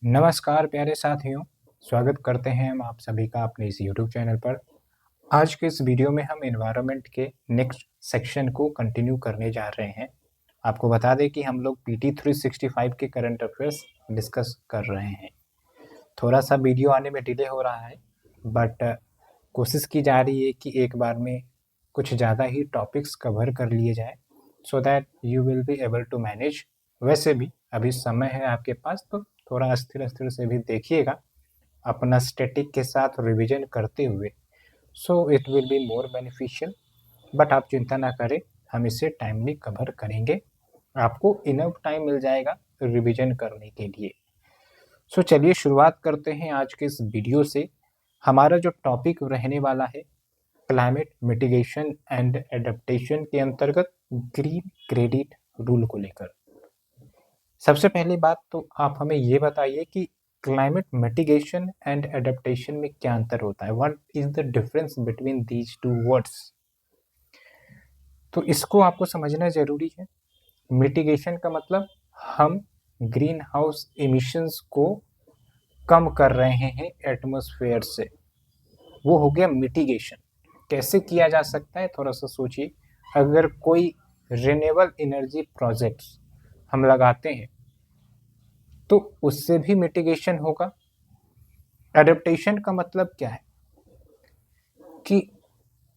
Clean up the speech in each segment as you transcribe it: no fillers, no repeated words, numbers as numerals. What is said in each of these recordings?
नमस्कार प्यारे साथियों, स्वागत करते हैं हम आप सभी का अपने इस यूट्यूब चैनल पर। आज के इस वीडियो में हम एनवायरनमेंट के नेक्स्ट सेक्शन को कंटिन्यू करने जा रहे हैं। आपको बता दें कि हम लोग पीटी 365 के करंट अफेयर्स डिस्कस कर रहे हैं। थोड़ा सा वीडियो आने में डिले हो रहा है, बट कोशिश की जा रही है कि एक बार में कुछ ज़्यादा ही टॉपिक्स कवर कर लिए जाए, so that you will be able to manage. वैसे भी अभी समय है आपके पास, तो थोड़ा अस्थिर अस्थिर से भी देखिएगा, अपना स्टैटिक के साथ रिवीजन करते हुए, so it will be more beneficial. But आप चिंता ना करें, हम इसे टाइमली कवर करेंगे, आपको इनफ टाइम मिल जाएगा रिवीजन करने के लिए। सो चलिए शुरुआत करते हैं आज के इस वीडियो से। हमारा जो टॉपिक रहने वाला है क्लाइमेट मिटिगेशन एंड एडेप्टेशन के अंतर्गत ग्रीन क्रेडिट रूल को लेकर। सबसे पहली बात तो आप हमें ये बताइए कि क्लाइमेट मिटिगेशन एंड एडेप्टेशन में क्या अंतर होता है। What is the difference between these two words. तो इसको आपको समझना जरूरी है। मिटिगेशन का मतलब हम ग्रीन हाउस इमिशंस को कम कर रहे हैं एटमॉस्फेयर से, वो हो गया मिटिगेशन। कैसे किया जा सकता है, थोड़ा सा सोचिए। अगर कोई रिन्यूएबल एनर्जी प्रोजेक्ट्स हम लगाते हैं तो उससे भी मिटिगेशन होगा। एडेप्टेशन का मतलब क्या है कि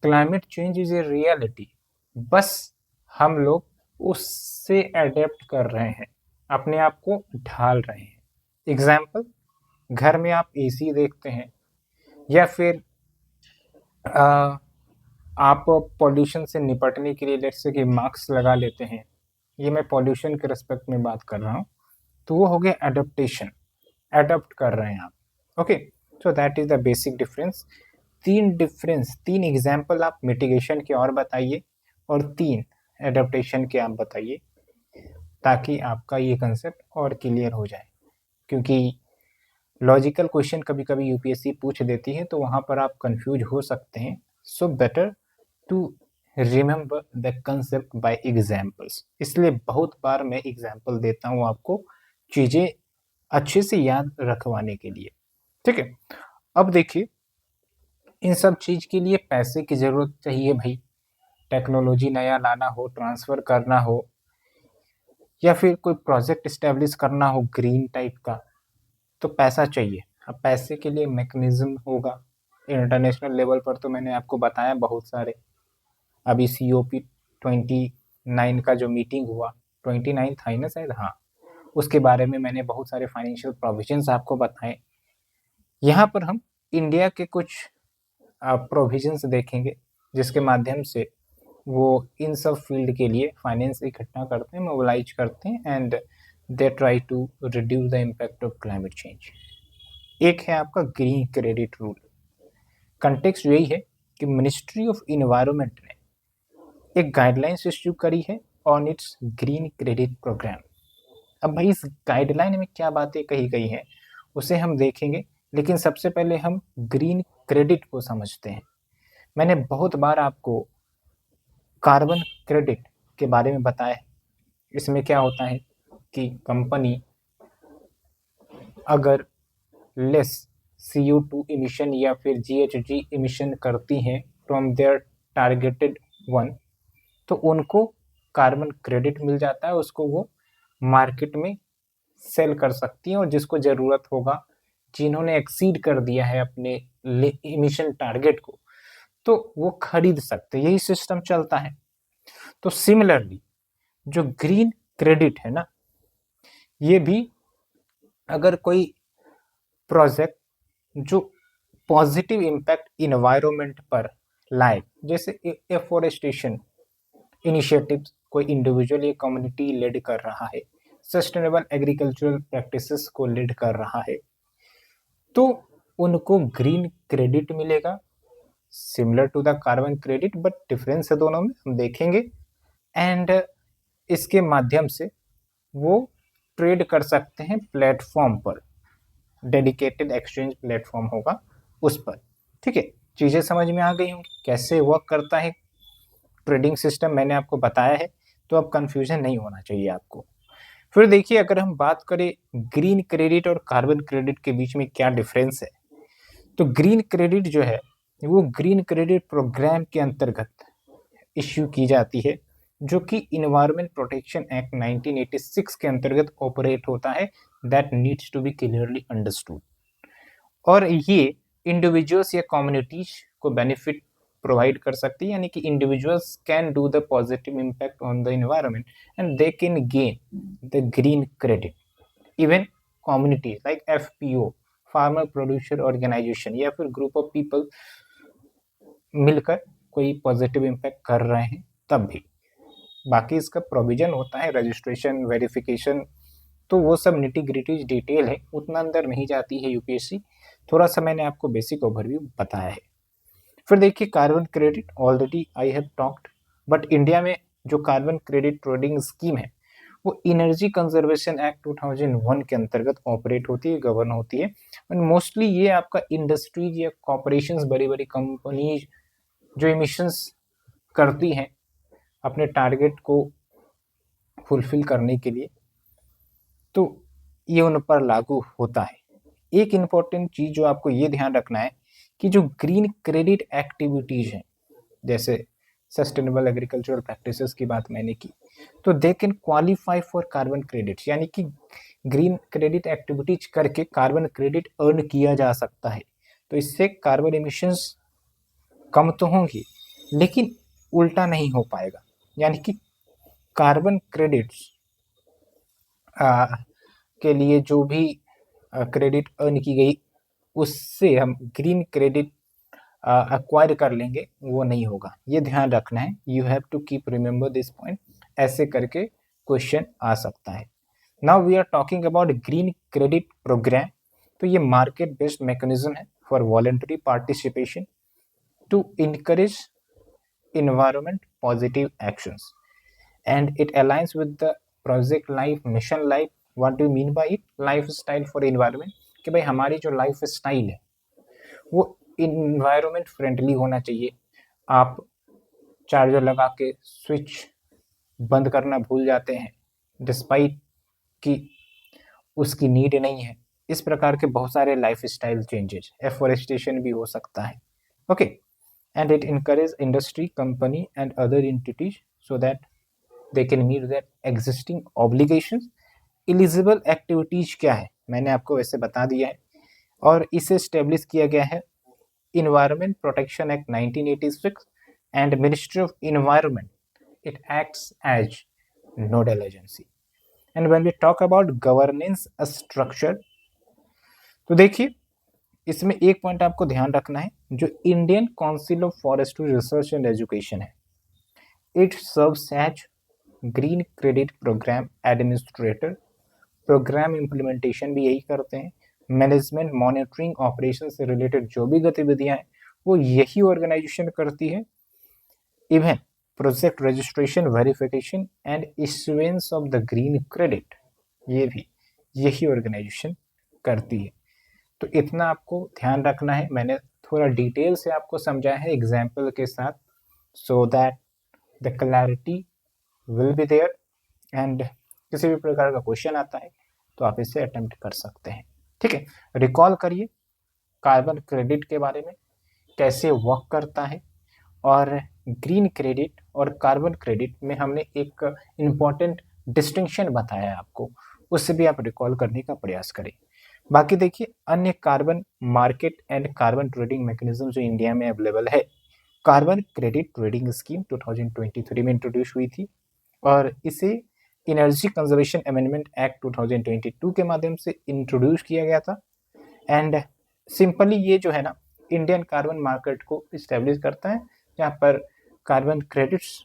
climate change is a reality, बस हम लोग उससे एडेप्ट कर रहे हैं, अपने आप को ढाल रहे हैं। एग्जाम्पल, घर में आप एसी देखते हैं, या फिर आप पॉल्यूशन से निपटने के लिए लेट्स से कि मास्क लगा लेते हैं। ये मैं पॉल्यूशन के रिस्पेक्ट में बात कर रहा हूँ, तो वो हो गया एडेप्टेशन। एडप्ट कर रहे हैं आप। Okay, so that is the basic difference. तीन एग्जाम्पल आप मिटिगेशन के और बताइए, और 3 एडेप्टेशन के आप बताइए, ताकि आपका ये कंसेप्ट और क्लियर हो जाए। क्योंकि लॉजिकल क्वेश्चन कभी कभी यूपीएससी पूछ देती है, तो वहाँ पर आप कंफ्यूज हो सकते हैं। So better to remember the concept by examples. इसलिए बहुत बार मैं एग्जाम्पल देता हूँ आपको, चीज़ें अच्छे से याद रखवाने के लिए। ठीक है, अब देखिए, इन सब चीज के लिए पैसे की जरूरत चाहिए भाई। टेक्नोलॉजी नया लाना हो, ट्रांसफर करना हो, या फिर कोई प्रोजेक्ट इस्टेब्लिश करना हो ग्रीन टाइप का, तो पैसा चाहिए। अब पैसे के लिए मैकेनिज्म होगा। इंटरनेशनल लेवल पर तो मैंने आपको बताया बहुत सारे। अभी COP29 का जो मीटिंग हुआ, 29 था ही ना शायद, हाँ, उसके बारे में मैंने बहुत सारे फाइनेंशियल प्रोविजंस आपको बताए। यहाँ पर हम इंडिया के कुछ प्रोविजंस देखेंगे, जिसके माध्यम से वो इन सब फील्ड के लिए फाइनेंस इकट्ठा करते हैं, मोबिलाइज करते हैं, and they try to reduce the impact of climate change. एक है आपका ग्रीन क्रेडिट रूल। कंटेक्स्ट यही है कि मिनिस्ट्री ऑफ इन्वायरमेंट ने एक गाइडलाइंस इश्यू करी है on its green credit program. अब भाई इस गाइडलाइन में क्या बातें कही गई हैं उसे हम देखेंगे, लेकिन सबसे पहले हम ग्रीन क्रेडिट को समझते हैं। मैंने बहुत बार आपको कार्बन क्रेडिट के बारे में बताया है। इसमें क्या होता है कि कंपनी अगर लेस CO2 इमिशन या फिर GHG इमिशन करती हैं फ्रॉम देयर टारगेटेड वन, तो उनको कार्बन क्रेडिट मिल जाता है, उसको वो मार्केट में सेल कर सकती हैं, और जिसको ज़रूरत होगा, जिन्होंने एक्सीड कर दिया है अपने इमिशन टारगेट को, तो वो खरीद सकते हैं। यही सिस्टम चलता है। तो सिमिलरली जो ग्रीन क्रेडिट है ना, ये भी अगर कोई प्रोजेक्ट जो पॉजिटिव इम्पैक्ट इन्वायरमेंट पर लाए, जैसे एफोरेस्टेशन इनिशिएटिव कोई इंडिविजुअल या कम्युनिटी लीड कर रहा है, सस्टेनेबल एग्रीकल्चरल प्रैक्टिसेस को लीड कर रहा है, तो उनको ग्रीन क्रेडिट मिलेगा, similar to the carbon credit, but difference है दोनों में, हम देखेंगे। एंड इसके माध्यम से वो ट्रेड कर सकते हैं प्लेटफॉर्म पर, डेडिकेटेड एक्सचेंज प्लेटफॉर्म होगा उस पर। ठीक है, चीज़ें समझ में आ गई होंगी कैसे वर्क करता है ट्रेडिंग सिस्टम, मैंने आपको बताया है, तो अब कंफ्यूजन नहीं होना चाहिए आपको। फिर देखिए, अगर हम बात करें ग्रीन क्रेडिट और कार्बन क्रेडिट के बीच में क्या डिफरेंस है, तो ग्रीन क्रेडिट जो है वो ग्रीन क्रेडिट प्रोग्राम के अंतर्गत इश्यू की जाती है, जो कि इन्वायरमेंट प्रोटेक्शन एक्ट 1986 के अंतर्गत ऑपरेट होता है। That needs to be clearly understood. और ये इंडिविजुअल्स या कम्युनिटीज को बेनिफिट प्रोवाइड कर सकती है, यानी कि individuals can do the positive impact on the environment and they can gain the green credit. Even communities like FPO, farmer producer organization, या फिर ग्रुप ऑफ पीपल मिलकर कोई पॉजिटिव इम्पैक्ट कर रहे हैं तब भी। बाकी इसका प्रोविजन होता है रजिस्ट्रेशन, वेरिफिकेशन, तो वो सब निटी ग्रिटी डिटेल है, उतना अंदर नहीं जाती है यूपीएससी। थोड़ा सा मैंने आपको बेसिक ओवरव्यू बताया है। फिर देखिए carbon credit, already I have talked, but India में जो कार्बन क्रेडिट ट्रेडिंग स्कीम है वो एनर्जी कंजर्वेशन एक्ट 2001 के अंतर्गत ऑपरेट होती है, गवर्न होती है। एंड मोस्टली ये आपका इंडस्ट्रीज या कॉर्पोरेशंस, बड़ी बड़ी कंपनीज जो इमिशंस करती हैं अपने टारगेट को फुलफिल करने के लिए, तो ये उन पर लागू होता है। एक इम्पॉर्टेंट चीज जो आपको ये ध्यान रखना है कि जो ग्रीन क्रेडिट एक्टिविटीज हैं, जैसे सस्टेनेबल एग्रीकल्चरल प्रैक्टिसेस की बात मैंने की, तो they can qualify for carbon credits, यानी कि ग्रीन क्रेडिट एक्टिविटीज करके कार्बन क्रेडिट अर्न किया जा सकता है। तो इससे कार्बन इमिशंस कम तो होंगी, लेकिन उल्टा नहीं हो पाएगा, यानी कि कार्बन क्रेडिट्स के लिए जो भी क्रेडिट अर्न की गई उससे हम ग्रीन क्रेडिट एक्वायर कर लेंगे, वो नहीं होगा। ये ध्यान रखना है, you have to keep remember this point. ऐसे करके क्वेश्चन आ सकता है। Now we are talking about green credit program. तो ये मार्केट बेस्ड मैकेनिज्म है for voluntary participation to encourage environment positive actions, and it aligns with the project life mission life. What do you mean by it? Lifestyle for environment, कि भाई हमारी जो life style है वो environment friendly होना चाहिए। आप चार्जर लगा के स्विच बंद करना भूल जाते हैं डिस्पाइट कि उसकी नीड नहीं है। इस प्रकार के बहुत सारे लाइफ स्टाइल चेंजेस, एफोरेस्टेशन भी हो सकता है। Okay, and it encourages industry, company and other entities so that they can meet their existing obligations. Eligible activities क्या है मैंने आपको वैसे बता दिया है, और इसे स्टेब्लिश किया गया है Environment Protection Act 1986 and Ministry of Environment. It acts as nodal agency. And when we talk about governance structure, तो देखिए इसमें एक पॉइंट आपको ध्यान रखना है, जो Indian council of forestry research and education है, it serves as green credit program administrator. Program implementation भी यही करते हैं, मैनेजमेंट, मॉनिटरिंग, ऑपरेशन से रिलेटेड जो भी गतिविधियां हैं वो यही ऑर्गेनाइजेशन करती है। Even project registration, verification and issuance of the green credit, ये भी यही ऑर्गेनाइजेशन करती है। तो इतना आपको ध्यान रखना है। मैंने थोड़ा डिटेल से आपको समझाया है एग्जाम्पल के साथ, so that the clarity will be there. And किसी भी प्रकार का क्वेश्चन आता है तो आप इसे अटेम्प्ट कर सकते हैं। ठीक है, रिकॉल करिए कार्बन क्रेडिट के बारे में, कैसे वर्क करता है, और ग्रीन क्रेडिट और कार्बन क्रेडिट में हमने एक इम्पॉर्टेंट डिस्टिंक्शन बताया आपको, उससे भी आप रिकॉल करने का प्रयास करें। बाकी देखिए अन्य carbon market and carbon trading mechanism जो इंडिया में अवेलेबल है, कार्बन क्रेडिट ट्रेडिंग स्कीम 2023 में इंट्रोड्यूस हुई थी, और इसे एनर्जी कंजर्वेशन अमेंडमेंट एक्ट 2022 के माध्यम से इंट्रोड्यूस किया गया था। एंड सिंपली ये जो है ना इंडियन कार्बन मार्केट को इस्टेब्लिश करता है, जहाँ पर कार्बन क्रेडिट्स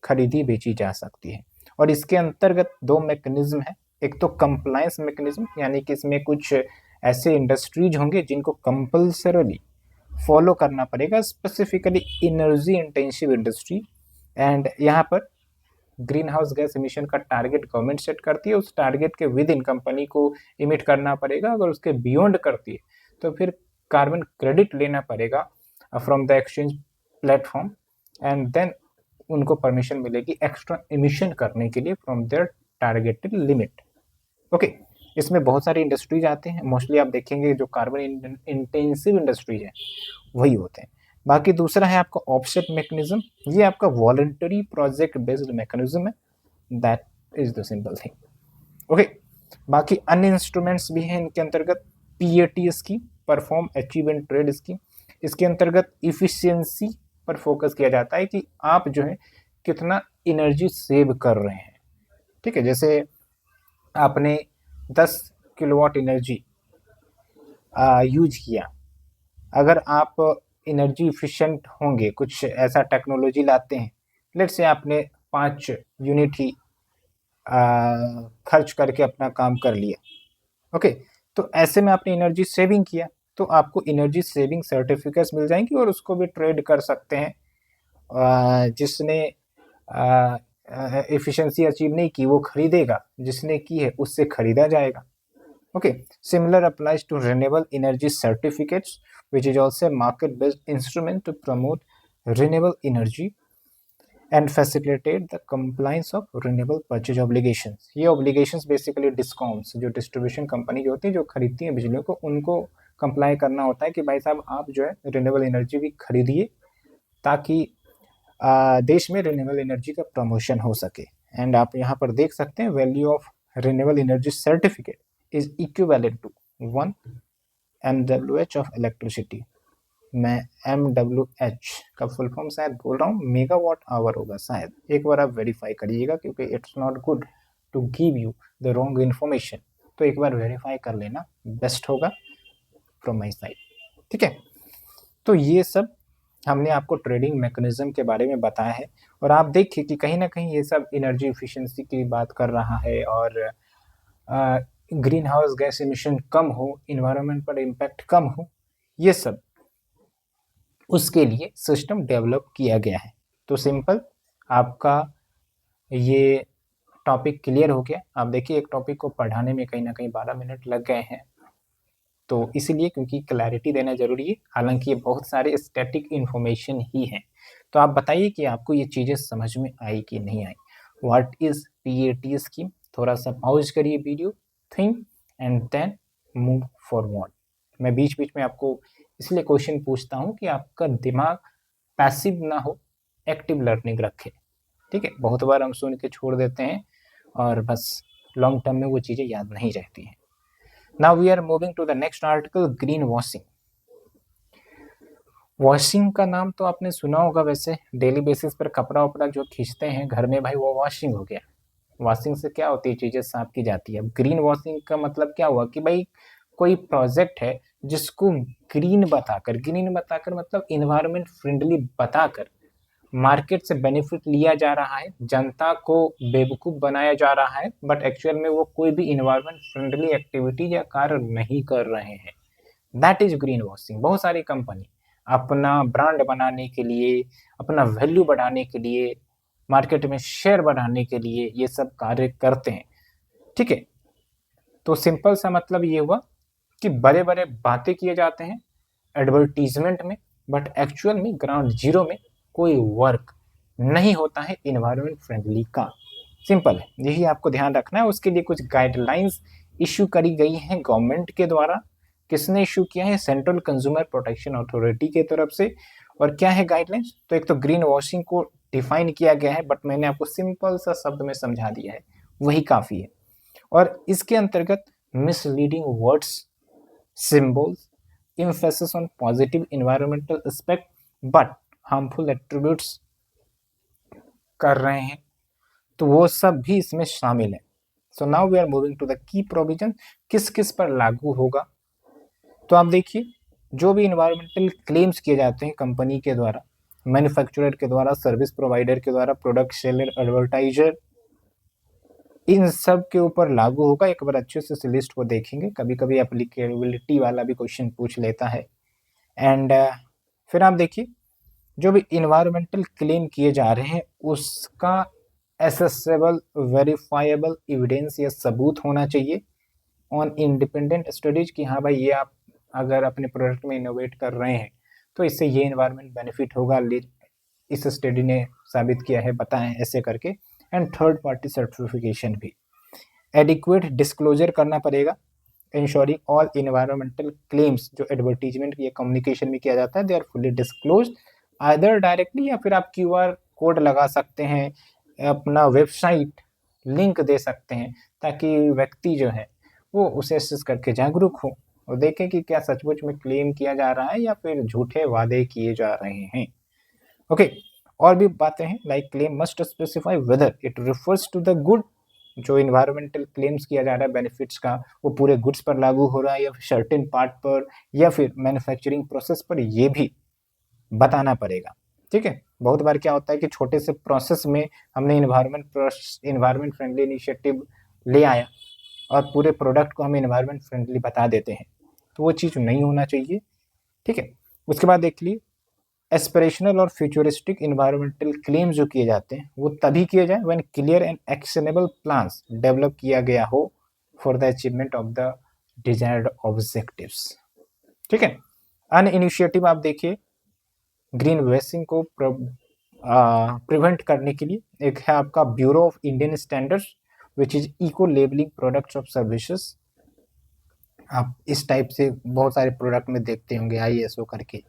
खरीदी बेची जा सकती है। और इसके अंतर्गत दो मैकेनिज्म है, एक तो कंप्लायंस मैकेनिज्म, यानी कि इसमें कुछ ऐसे इंडस्ट्रीज होंगे जिनको कंपल्सरली फॉलो करना पड़ेगा, specifically energy intensive industry. And यहाँ पर ग्रीन हाउस गैस इमिशन का टारगेट गवर्नमेंट सेट करती है, उस टारगेट के विद इन कंपनी को इमिट करना पड़ेगा। अगर उसके बियॉन्ड करती है तो फिर कार्बन क्रेडिट लेना पड़ेगा from the exchange platform, and then उनको परमिशन मिलेगी एक्स्ट्रा इमिशन करने के लिए from there targeted limit. Okay, इसमें बहुत सारी इंडस्ट्रीज आते हैं, मोस्टली आप देखेंगे जो कार्बन इंटेंसिव इंडस्ट्रीज है वही होते हैं। बाकी दूसरा है आपका ऑफसेट मैकेनिज्म, ये आपका वॉलंटरी प्रोजेक्ट बेस्ड मैकेनिज्म है, that is the simple thing. Okay, बाकी अन्य इंस्ट्रूमेंट्स भी हैं इनके अंतर्गत, PAT scheme, perform achieve and trade scheme, इसके अंतर्गत इफिशियंसी पर फोकस किया जाता है कि आप जो है कितना एनर्जी सेव कर रहे हैं। ठीक है, जैसे आपने 10 किलोवाट एनर्जी यूज किया, अगर आप एनर्जी इफिशिएंट होंगे, कुछ ऐसा टेक्नोलॉजी लाते हैं, लेट्स से आपने 5 यूनिट ही खर्च करके अपना काम कर लिया, ओके, तो ऐसे में आपने एनर्जी सेविंग किया, तो आपको एनर्जी सेविंग सर्टिफिकेट्स मिल जाएंगी और उसको भी ट्रेड कर सकते हैं। जिसने एफिशिएंसी अचीव नहीं की वो खरीदेगा, जिसने की है उससे खरीदा जाएगा। Okay, similar applies to renewable energy certificates which is also a market based instrument to promote renewable energy and facilitate the compliance of renewable purchase obligations। ये obligations basically discoms, जो distribution company जो होती है, जो खरीदती है बिजली को, उनको कंप्लाई करना होता है कि भाई साहब आप जो है रिन्यूएबल एनर्जी भी खरीदिए ताकि देश में रिन्यूएबल एनर्जी का प्रमोशन हो सके। एंड आप यहाँ पर देख सकते हैं value of renewable energy certificate is equivalent to 1 MWH of electricity. मैं MWH का फुल फॉर्म शायद बोल रहा हूँ, मेगावाट आवर होगा शायद, एक बार आप वेरीफाई करिएगा क्योंकि it's not good to give you the wrong information, तो एक बार वेरीफाई कर लेना बेस्ट होगा फ्रॉम माई साइड। ठीक है, तो ये सब हमने आपको ट्रेडिंग मैकेनिज्म के बारे में बताया है, और आप देखिए कि कहीं ना कहीं ये सब एनर्जी एफिशिएंसी की बात कर रहा है और ग्रीन हाउस गैस एमिशन कम हो, इन्वायरमेंट पर इम्पैक्ट कम हो, ये सब उसके लिए सिस्टम डेवलप किया गया है। तो सिंपल आपका ये टॉपिक क्लियर हो गया। आप देखिए एक टॉपिक को पढ़ाने में कहीं ना कहीं 12 मिनट लग गए हैं, तो इसीलिए क्योंकि क्लैरिटी देना जरूरी है, हालांकि ये बहुत सारे स्टैटिक इन्फॉर्मेशन ही हैं। तो आप बताइए कि आपको ये चीज़ें समझ में आई कि नहीं आई। व्हाट इज पीएटी स्कीम, थोड़ा सा पॉज करिए video, think and then move forward. मैं बीच बीच में आपको इसलिए क्वेश्चन पूछता हूँ कि आपका दिमाग पैसिव ना हो, एक्टिव लर्निंग रखे। ठीक है, बहुत बार हम सुन के छोड़ देते हैं और बस लॉन्ग टर्म में वो चीज़ें याद नहीं रहती हैं। Now we are moving to the next article, green washing। Washing का नाम तो आपने सुना होगा, वैसे डेली बेसिस पर कपड़ा वपड़ा जो खींचते हैं घर में भाई, वो वॉशिंग हो गया। वॉशिंग से क्या होती है, चीज़ें साफ की जाती है। अब ग्रीन वॉशिंग का मतलब क्या हुआ कि भाई कोई प्रोजेक्ट है जिसको ग्रीन बताकर मतलब इन्वायरमेंट फ्रेंडली बताकर मार्केट से बेनिफिट लिया जा रहा है, जनता को बेवकूफ़ बनाया जा रहा है, बट एक्चुअल में वो कोई भी इन्वायरमेंट फ्रेंडली एक्टिविटी या कार्य नहीं कर रहे हैं, दैट इज ग्रीन वॉशिंग। बहुत सारी कंपनी अपना ब्रांड बनाने के लिए, अपना वैल्यू बढ़ाने के लिए, मार्केट में शेयर बढ़ाने के लिए ये सब कार्य करते हैं। ठीक है, तो सिंपल सा मतलब ये हुआ कि बड़े बड़े बातें किए जाते हैं एडवर्टीजमेंट में, बट एक्चुअल में ग्राउंड जीरो में कोई वर्क नहीं होता है इन्वायरमेंट फ्रेंडली का। सिंपल है, यही आपको ध्यान रखना है। उसके लिए कुछ गाइडलाइंस इशू करी गई हैं गवर्नमेंट के द्वारा। किसने इशू किया है, सेंट्रल कंज्यूमर प्रोटेक्शन अथॉरिटी के तरफ से। और क्या है गाइडलाइंस, तो एक तो ग्रीन वॉशिंग को डिफाइन किया गया है, बट मैंने आपको सिंपल सा शब्द में समझा दिया है, वही काफ़ी है। और इसके अंतर्गत misleading words, symbols, emphasis on positive environmental aspect but harmful attributes कर रहे हैं, तो वो सब भी इसमें शामिल है। So now we are moving to the key provision, किस किस पर लागू होगा। तो आप देखिए जो भी इन्वायरमेंटल क्लेम्स किए जाते हैं कंपनी के द्वारा, मैन्युफैक्चरर के द्वारा, सर्विस प्रोवाइडर के द्वारा, प्रोडक्ट सेलर, एडवर्टाइजर, इन सब के ऊपर लागू होगा। एक बार अच्छे से इस लिस्ट को देखेंगे, कभी कभी एप्लीकेबिलिटी वाला भी क्वेश्चन पूछ लेता है। एंड फिर आप देखिए जो भी इन्वायरमेंटल क्लेम किए जा रहे हैं उसका एसेसेबल वेरीफाइबल एविडेंस या सबूत होना चाहिए ऑन इंडिपेंडेंट स्टडीज कि हाँ भाई ये आप अगर अपने प्रोडक्ट में इनोवेट कर रहे हैं तो इससे ये इन्वायरमेंट बेनिफिट होगा, इस स्टडी ने साबित किया है, बताएं ऐसे करके। एंड थर्ड पार्टी सर्टिफिकेशन भी। एडिक्वेट डिस्क्लोजर करना पड़ेगा, इंश्योरिंग ऑल इन्वायरमेंटल क्लेम्स जो एडवर्टीजमेंट या कम्युनिकेशन में किया जाता है they are fully disclose either directly, या फिर आप QR कोड लगा सकते हैं, अपना वेबसाइट लिंक दे सकते हैं, ताकि व्यक्ति जो है वो उसे एक्सेस करके जागरूक हो और देखें कि क्या सचमुच में क्लेम किया जा रहा है या फिर झूठे वादे किए जा रहे हैं। ओके, और भी बातें हैं, like claim must specify whether it refers to the good, जो इन्वायरमेंटल क्लेम्स किया जा रहा है बेनिफिट्स का, वो पूरे गुड्स पर लागू हो रहा है या फिर सर्टेन पार्ट पर या फिर मैन्युफैक्चरिंग प्रोसेस पर, ये भी बताना पड़ेगा। ठीक है, बहुत बार क्या होता है कि छोटे से प्रोसेस में हमने इन्वायरमेंट फ्रेंडली इनिशिएटिव ले आया और पूरे प्रोडक्ट को हम इन्वायरमेंट फ्रेंडली बता देते हैं, तो वो चीज़ नहीं होना चाहिए। ठीक है, उसके बाद देख ली एस्पिरेशनल और फ्यूचरिस्टिक इन्वायरमेंटल क्लेम्स जो किए जाते हैं वो तभी किए जाए when clear and actionable plans develop किया गया हो for the achievement of the desired objectives. ठीक है, अन्य इनिशिएटिव आप देखिए ग्रीन वेस्टिंग को प्रिवेंट करने के लिए एक है आपका bureau of Indian standards which is eco labelling products of services. आप इस टाइप से बहुत सारे प्रोडक्ट में देखते होंगे ISO करके।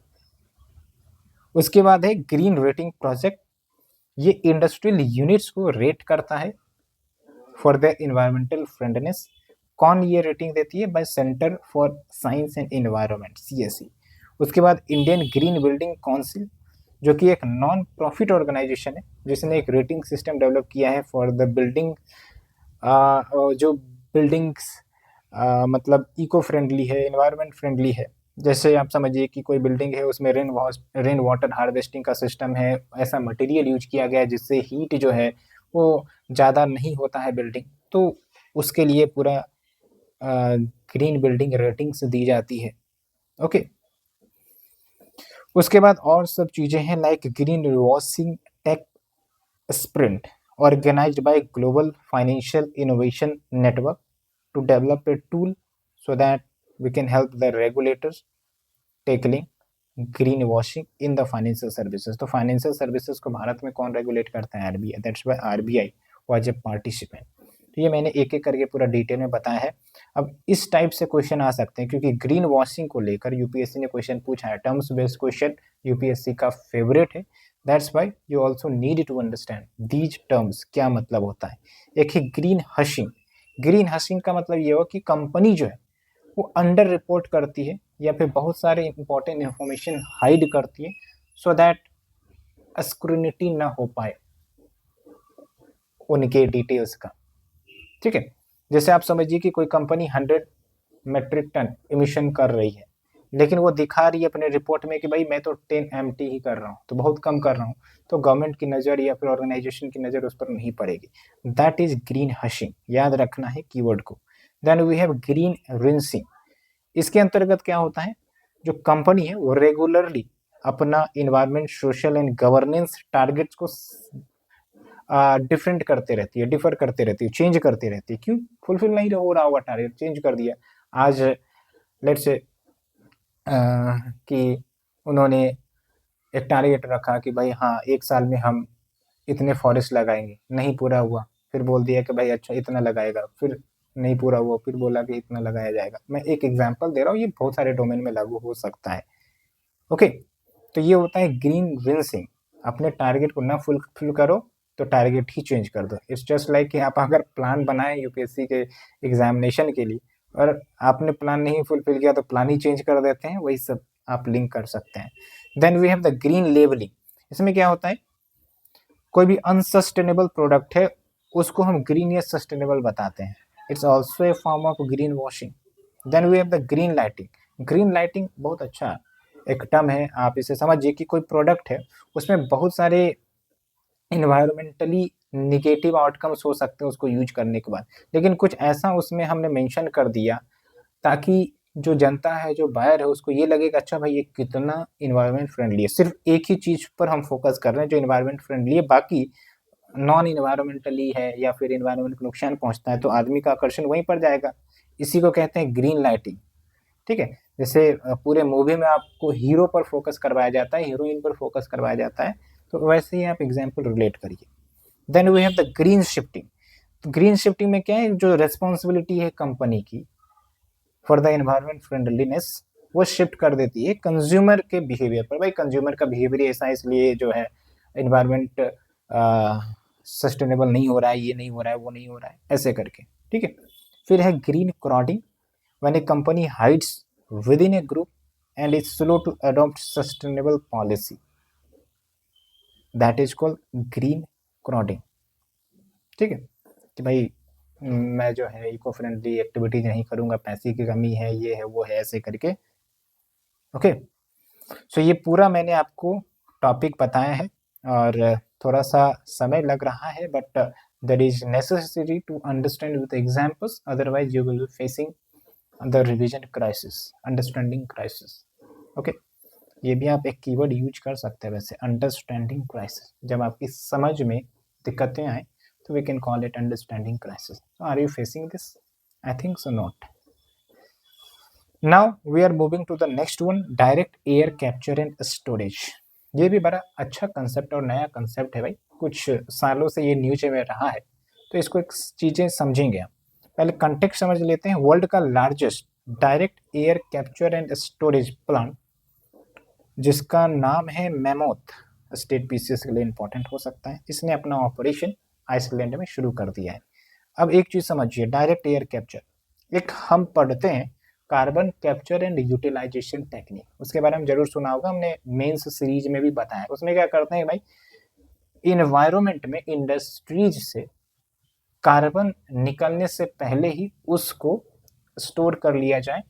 उसके बाद है ग्रीन रेटिंग प्रोजेक्ट, ये इंडस्ट्रियल यूनिट्स को रेट करता है फॉर द इन्वायरमेंटल फ्रेंडनेस। कौन ये रेटिंग देती है? Bye centre for science and environment CSE। उसके बाद इंडियन ग्रीन बिल्डिंग काउंसिल, जो कि एक नॉन प्रॉफिट ऑर्गेनाइजेशन है जिसने एक रेटिंग सिस्टम डेवलप किया है फॉर द बिल्डिंग, जो बिल्डिंग्स मतलब इको फ्रेंडली है, इन्वायरमेंट फ्रेंडली है। जैसे आप समझिए कि कोई बिल्डिंग है उसमें रेन वाटर हार्वेस्टिंग का सिस्टम है, ऐसा मटेरियल यूज किया गया है जिससे हीट जो है वो ज़्यादा नहीं होता है बिल्डिंग, तो उसके लिए पूरा ग्रीन बिल्डिंग रेटिंग्स दी जाती है। ओके, उसके बाद और सब चीज़ें हैं like green washing tech sprint organised by global financial innovation network to develop a tool so that we can help the regulators tackling green washing in the financial services। तो financial services को भारत में कौन regulate करता है? RBI। That's why RBI was a participant. तो ये मैंने एक एक करके पूरा डिटेल में बताया है। अब इस टाइप से क्वेश्चन आ सकते हैं क्योंकि ग्रीन वॉशिंग को लेकर यूपीएससी ने क्वेश्चन पूछा है, टर्म्स बेस्ड क्वेश्चन यूपीएससी का फेवरेट है। That's why you also need to understand these terms, क्या मतलब होता है। एक है ग्रीन हशिंग। ग्रीन हशिंग का मतलब ये हो कि कंपनी जो है वो अंडर रिपोर्ट करती है या फिर बहुत सारे इंपॉर्टेंट इंफॉर्मेशन हाइड करती है सो दैट स्क्रूनिटी ना हो पाए उनके डिटेल्स का। ठीक है, जैसे आप समझिए कि कोई कंपनी 100 मेट्रिक टन इमिशन कर रही है लेकिन वो दिखा रही है अपने रिपोर्ट में कि भाई मैं तो 10 MT ही कर रहा हूँ, तो बहुत कम कर रहा हूँ, तो गवर्नमेंट की नज़र या फिर ऑर्गेनाइजेशन की नज़र उस पर नहीं पड़ेगी। दैट इज ग्रीन हशिंग, याद रखना है कीवर्ड को। Then we have green rinsing. इसके अंतर्गत क्या होता है, जो कंपनी है वो रेगुलरली अपना environment, social and governance targets को डिफर करते रहती है, चेंज करती रहती है। क्यों? फुलफिल नहीं हो रहा होगा, टारगेट चेंज कर दिया। आज लेट्स से कि उन्होंने एक टारगेट रखा कि भाई हाँ 1 साल में हम इतने फॉरेस्ट लगाएंगे, नहीं पूरा हुआ, फिर बोल दिया कि भाई अच्छा इतना लगाएगा, फिर नहीं पूरा हुआ, फिर बोला कि इतना लगाया जाएगा। मैं एक एग्जांपल दे रहा हूँ, ये बहुत सारे डोमेन में लागू हो सकता है। ओके, तो ये होता है ग्रीन रिंसिंग। अपने टारगेट को ना फुलफिल करो तो टारगेट ही चेंज कर दो। इट्स जस्ट लाइक कि आप अगर प्लान बनाए यूपीएससी के एग्जामिनेशन के लिए और आपने प्लान नहीं फुलफिल किया तो प्लान ही चेंज कर देते हैं, वही सब आप लिंक कर सकते हैं। Then we have the green labelling. इसमें क्या होता है, कोई भी अनसस्टेनेबल प्रोडक्ट है उसको हम ग्रीन या सस्टेनेबल बताते हैं। It's also a form of green washing. Then we have the green lighting. Green lighting बहुत अच्छा एक टर्म है, आप इसे समझिए कि कोई प्रोडक्ट है उसमें बहुत सारे इन्वायरमेंटली निगेटिव आउटकम्स हो सकते हैं उसको यूज करने के बाद, लेकिन कुछ ऐसा उसमें हमने मेंशन कर दिया ताकि जो जनता है, जो बायर है, उसको ये लगेगा अच्छा भाई ये कितना इन्वायरमेंट फ्रेंडली है। सिर्फ एक ही चीज पर हम फोकस कर रहे हैं जो इन्वायरमेंट फ्रेंडली है, बाकी नॉन इन्वायरमेंटली है या फिर इन्वायरमेंट को नुकसान पहुंचता है तो आदमी का आकर्षण वहीं पर जाएगा। इसी को कहते हैं ग्रीन लाइटिंग। ठीक है, जैसे पूरे मूवी में आपको हीरो पर फोकस करवाया जाता है, हीरोइन पर फोकस करवाया जाता है, तो वैसे ही आप एग्जाम्पल रिलेट करिए। Then we have the green shifting. तो ग्रीन शिफ्टिंग में क्या है, जो रेस्पॉन्सिबिलिटी है कंपनी की फॉर द एनवायरमेंट फ्रेंडलीनेस, वो शिफ्ट कर देती है कंज्यूमर के बिहेवियर पर। भाई कंज्यूमर का बिहेवियर ऐसा इसलिए जो है एनवायरमेंट सस्टेनेबल नहीं हो रहा है, ये नहीं हो रहा है, वो नहीं हो रहा है, ऐसे करके। ठीक है। फिर है green crowding, when a company hides within a group and is slow to adopt sustainable policy, that is called green crowding. ठीक है, कि भाई मैं जो है इको फ्रेंडली एक्टिविटीज नहीं करूंगा, पैसे की कमी है, ये है वो है, ऐसे करके। ओके, सो ये पूरा मैंने आपको टॉपिक बताया है और थोड़ा सा समय लग रहा है, but that is necessary to understand with examples, otherwise you will be facing the revision crisis, understanding crisis. Okay, ये भी आप एक कीवर्ड यूज कर सकते हैं वैसे, अंडरस्टैंडिंग क्राइसिस। जब आपकी समझ में दिक्कतें आए तो we can call it understanding crisis. Are you facing this? I think so not. Now we are moving to the next one, direct air capture and storage. ये भी बड़ा अच्छा कंसेप्ट और नया कंसेप्ट है भाई, कुछ सालों से ये न्यूज में रहा है, तो इसको एक चीजें समझेंगे आप। पहले कंटेक्स्ट समझ लेते हैं। वर्ल्ड का largest direct air capture and storage plant, जिसका नाम है मैमोथ, स्टेट पीसीएस के लिए इंपॉर्टेंट हो सकता है, इसने अपना ऑपरेशन आइसलैंड में शुरू कर दिया है। अब एक चीज समझिए, डायरेक्ट एयर कैप्चर, एक हम पढ़ते हैं carbon capture and utilisation technique, उसके बारे में जरूर सुना होगा, हमने मेंस सीरीज में भी बताया। उसमें क्या करते हैं भाई, इन्वायरमेंट में इंडस्ट्रीज से कार्बन निकलने से पहले ही उसको स्टोर कर लिया जाए,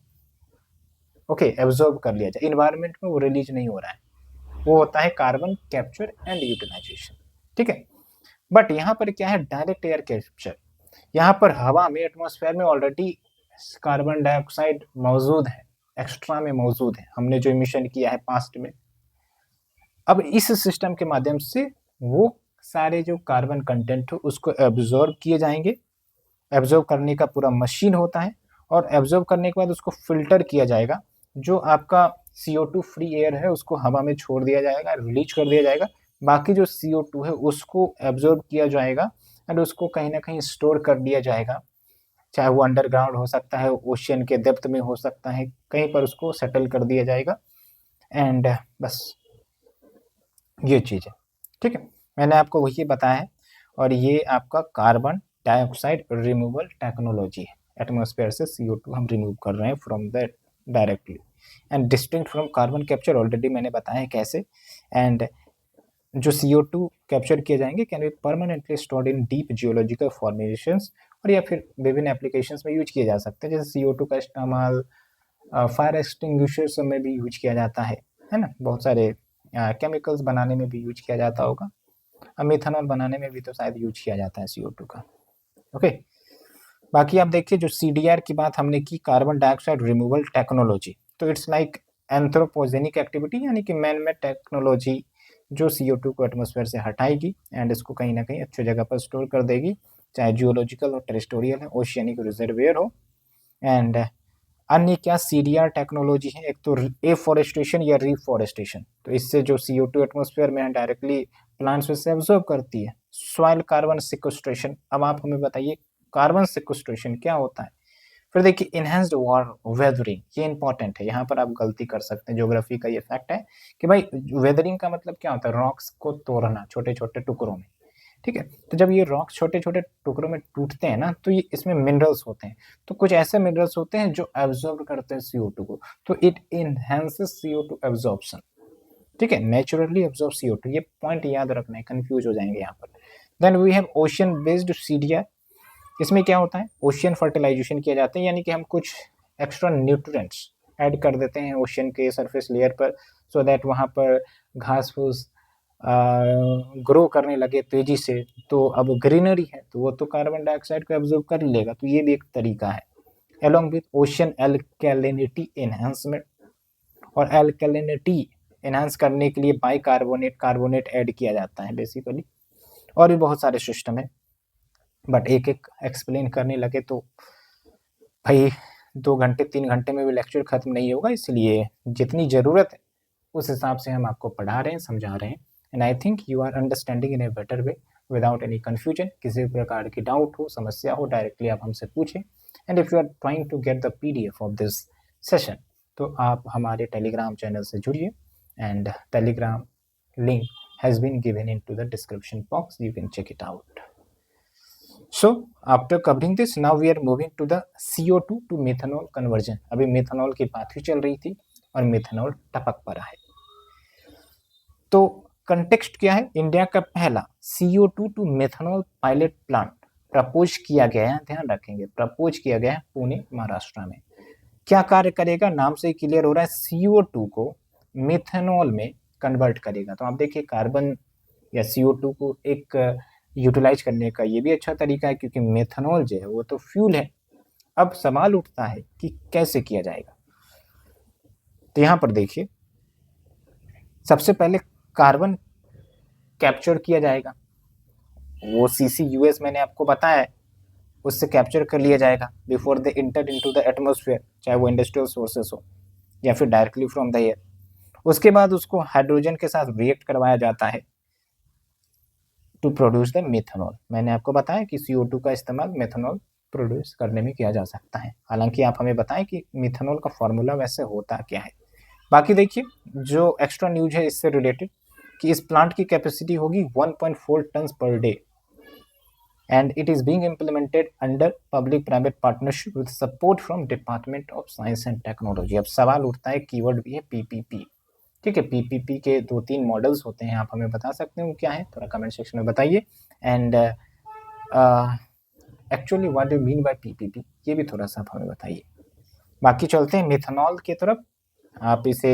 ओके, एब्जॉर्ब कर लिया जाए, इन्वायरमेंट में वो रिलीज नहीं हो रहा है, वो होता है कार्बन कैप्चर एंड यूटिलाइजेशन। ठीक है, बट यहाँ पर क्या है, डायरेक्ट एयर कैप्चर, यहाँ पर हवा में, एटमॉस्फेयर में ऑलरेडी कार्बन डाइऑक्साइड मौजूद है, एक्स्ट्रा में मौजूद है, हमने जो इमिशन किया है पास्ट में। अब इस सिस्टम के माध्यम से वो सारे जो कार्बन कंटेंट हो उसको एब्जॉर्ब किए जाएंगे, एब्जॉर्ब करने का पूरा मशीन होता है, और एब्जॉर्ब करने के बाद उसको फिल्टर किया जाएगा, जो आपका CO2 फ्री एयर है उसको हवा में छोड़ दिया जाएगा, रिलीज कर दिया जाएगा, बाकी जो CO2 है उसको एब्जॉर्ब किया जाएगा एंड उसको कहीं ना कहीं स्टोर कर दिया जाएगा, चाहे वो अंडरग्राउंड हो सकता है, ओशियन के डेप्थ में हो सकता है, कहीं पर उसको सेटल कर दिया जाएगा। एंड बस ये चीज़ है। ठीक है, मैंने आपको वही बताया है, और ये आपका कार्बन डाइऑक्साइड रिमूवल टेक्नोलॉजी है। एटमॉस्फेयर से CO2 हम रिमूव कर रहे हैं from the directly, and distinct from carbon capture already मैंने बताया है कैसे। एंड जो CO2 कैप्चर किए जाएंगे can be permanently stored in deep geological formations, और या फिर विभिन्न एप्लीकेशंस में यूज किए जा सकते हैं, जैसे CO2 का इस्तेमाल फायर एक्सटिंग्विशर्स में भी यूज किया जाता है ना, बहुत सारे केमिकल्स बनाने में भी यूज किया जाता होगा, मिथेनॉल बनाने में भी तो शायद यूज किया जाता है CO2 का। ओके, बाकी आप देखिए जो CDR की बात हमने की, कार्बन डाइऑक्साइड रिमूवल टेक्नोलॉजी, तो इट्स लाइक एंथ्रोपोजेनिक एक्टिविटी, यानी कि मैन मेड टेक्नोलॉजी जो CO2 को एटमॉस्फेयर से हटाएगी एंड इसको कहीं ना कहीं अच्छी जगह पर स्टोर कर देगी, चाहे जियोलॉजिकल हो, टेरेस्टोरियल है, ओशियनिक रिजर्वेयर हो। एंड अन्य क्या CDR टेक्नोलॉजी है, एक तो एफॉरेस्टेशन या रिफॉरेस्टेशन, तो इससे जो CO2 एटमॉस्फेयर में डायरेक्टली प्लांट्स में से एब्जॉर्ब करती है। सॉइल कार्बन सिक्वेस्ट्रेशन, अब आप हमें बताइए कार्बन सिक्वेस्ट्रेशन क्या होता है। फिर देखिए इनहेंस्ड वेदरिंग, ये इंपॉर्टेंट है, यहाँ पर आप गलती कर सकते हैं, ज्योग्राफी का ये फैक्ट है कि भाई वेदरिंग का मतलब क्या होता है, रॉक्स को तोड़ना छोटे छोटे टुकड़ों में। ठीक है, तो जब ये रॉक छोटे छोटे टुकड़ों में टूटते हैं ना, तो ये इसमें मिनरल्स होते हैं, तो कुछ ऐसे मिनरल्स होते हैं जो एब्जॉर्ब करते हैं CO2 को, तो इट इनहेंसेस CO2 एब्जॉर्प्शन। ठीक है, नेचुरली एब्जॉर्ब CO2, ये पॉइंट याद रखना है, कंफ्यूज हो जाएंगे यहाँ पर। Then we have ocean based CDR, इसमें क्या होता है, ओशियन फर्टिलाइजेशन किया जाता है, यानी कि हम कुछ एक्स्ट्रा न्यूट्रिएंट्स ऐड कर देते हैं ओशियन के सरफेस लेयर पर, सो दैट वहाँ पर घास फूस ग्रो करने लगे तेजी से, तो अब ग्रीनरी है तो वो तो कार्बन डाइऑक्साइड को एब्जॉर्ब कर लेगा, तो ये भी एक तरीका है। एलोंग विथ ओशियन एल्कैलिनिटी एनहांसमेंट, और एल्कैलिनिटी एनहांस करने के लिए कार्बोनेट ऐड किया जाता है बेसिकली, और भी बहुत सारे सिस्टम है, बट एक एक एक्सप्लेन करने लगे तो भाई 2 घंटे 3 घंटे में भी लेक्चर खत्म नहीं होगा, इसलिए जितनी ज़रूरत है उस हिसाब से हम आपको पढ़ा रहे हैं, समझा रहे हैं, and I think you are understanding in a better way. Without any confusion. किसी भी प्रकार की डाउट हो, समस्या हो, डायरेक्टली आप हमसे पूछें। And if you are trying to get the PDF of this session, तो आप हमारे टेलीग्राम चैनल से जुड़िए, and Telegram link has been given into the description box. You can check it out. So after covering this, now we are moving to the CO2 to methanol conversion. अभी methanol की बात ही चल रही थी और methanol टपक पड़ा है। तो कंटेक्स्ट क्या है? इंडिया का पहला CO2 to methanol pilot plant propose किया गया है, ध्यान रखेंगे, प्रपोज किया गया है पुणे, महाराष्ट्र में। क्या कार्य करेगा? नाम से ही क्लियर हो रहा है, CO2 को मेथनॉल में कन्वर्ट करेगा। तो आप देखिए, कार्बन या CO2 को एक यूटिलाइज करने का ये भी अच्छा तरीका है, क्योंकि मेथनॉल जो है वो तो फ्यूल है। अब सवाल उठता है कि कैसे किया जाएगा। तो यहाँ पर देखिए, सबसे पहले कार्बन कैप्चर किया जाएगा, वो CCUS मैंने आपको बताया है, उससे कैप्चर कर लिया जाएगा before they inter into the atmosphere, चाहे वो इंडस्ट्रियल सोर्सेस हो या फिर डायरेक्टली फ्रॉम द एयर। उसके बाद उसको हाइड्रोजन के साथ रिएक्ट करवाया जाता है टू प्रोड्यूस द मेथनॉल। मैंने आपको बताया कि CO2 का इस्तेमाल मेथनॉल प्रोड्यूस करने में किया जा सकता है। हालांकि आप हमें बताएं कि मेथनॉल का फॉर्मूला वैसे होता क्या है। बाकी देखिए, जो एक्स्ट्रा न्यूज है इससे रिलेटेड, कि इस प्लांट की कैपेसिटी होगी 1.4 tons per day, and it is being implemented under public private partnership with support from department of science and technology. अब सवाल उठता है, कीवर्ड भी है PPP। ठीक है, PPP के 2-3 मॉडल्स होते हैं, आप हमें बता सकते हैं वो क्या है, थोड़ा कमेंट सेक्शन में बताइए। And actually what do you mean by PPP, ये भी थोड़ा सा आप हमें बताइए। बाकी चलते हैं मेथनॉल की तरफ। आप इसे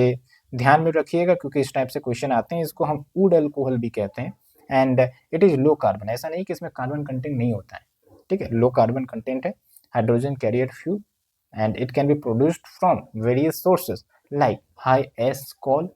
ध्यान में रखिएगा, क्योंकि इस टाइप से क्वेश्चन आते हैं। इसको हम वुड अल्कोहल भी कहते हैं, and it is low carbon. ऐसा नहीं कि इसमें कार्बन कंटेंट नहीं होता है, ठीक है, लो कार्बन कंटेंट है, hydrogen carrier fuel, and it can be produced from various sources like high ash coal,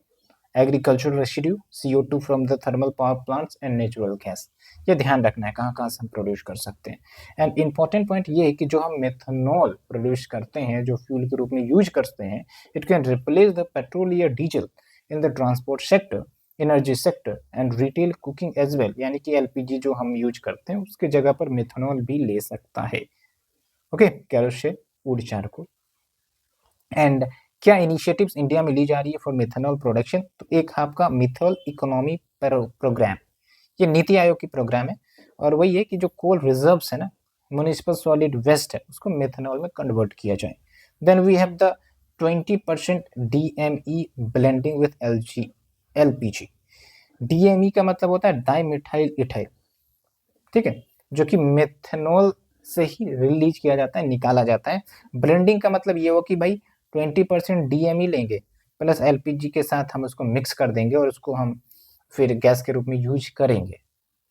agricultural residue, CO2 from the thermal power plants and natural gas. ये ध्यान रखना है कहाँ कहाँ से हम प्रोड्यूस कर सकते हैं। एंड इंपॉर्टेंट पॉइंट ये है कि जो हम मेथनॉल प्रोड्यूस करते हैं, जो फ्यूल के रूप में यूज करते हैं, it can replace the petrol या diesel in the transport sector, energy sector and retail cooking as well. यानी कि LPG जो हम यूज करते हैं उसके जगह पर मेथनॉल भी ले सकता है। Okay, kerosene, would charcoal. And क्या इनिशिएटिव्स इंडिया में ली जा रही है फॉर मेथनॉल प्रोडक्शन? तो एक आपका मिथल इकोनॉमी प्रोग्राम, ये नीति आयोग की प्रोग्राम है, और वही है कि जो कोल रिजर्व्स है ना, म्युनिसिपल सॉलिड वेस्ट है, उसको मेथनॉल में कन्वर्ट किया जाए। Then we have the 20% DME blending with LPG। DME का मतलब होता है डाई मिथाइल इथाइल, ठीक है, जो कि मेथनॉल से ही रिलीज किया जाता है, निकाला जाता है। ब्लेंडिंग का मतलब ये हो कि भाई 20% DME लेंगे प्लस LPG के साथ हम उसको मिक्स कर देंगे और उसको हम फिर गैस के रूप में यूज करेंगे,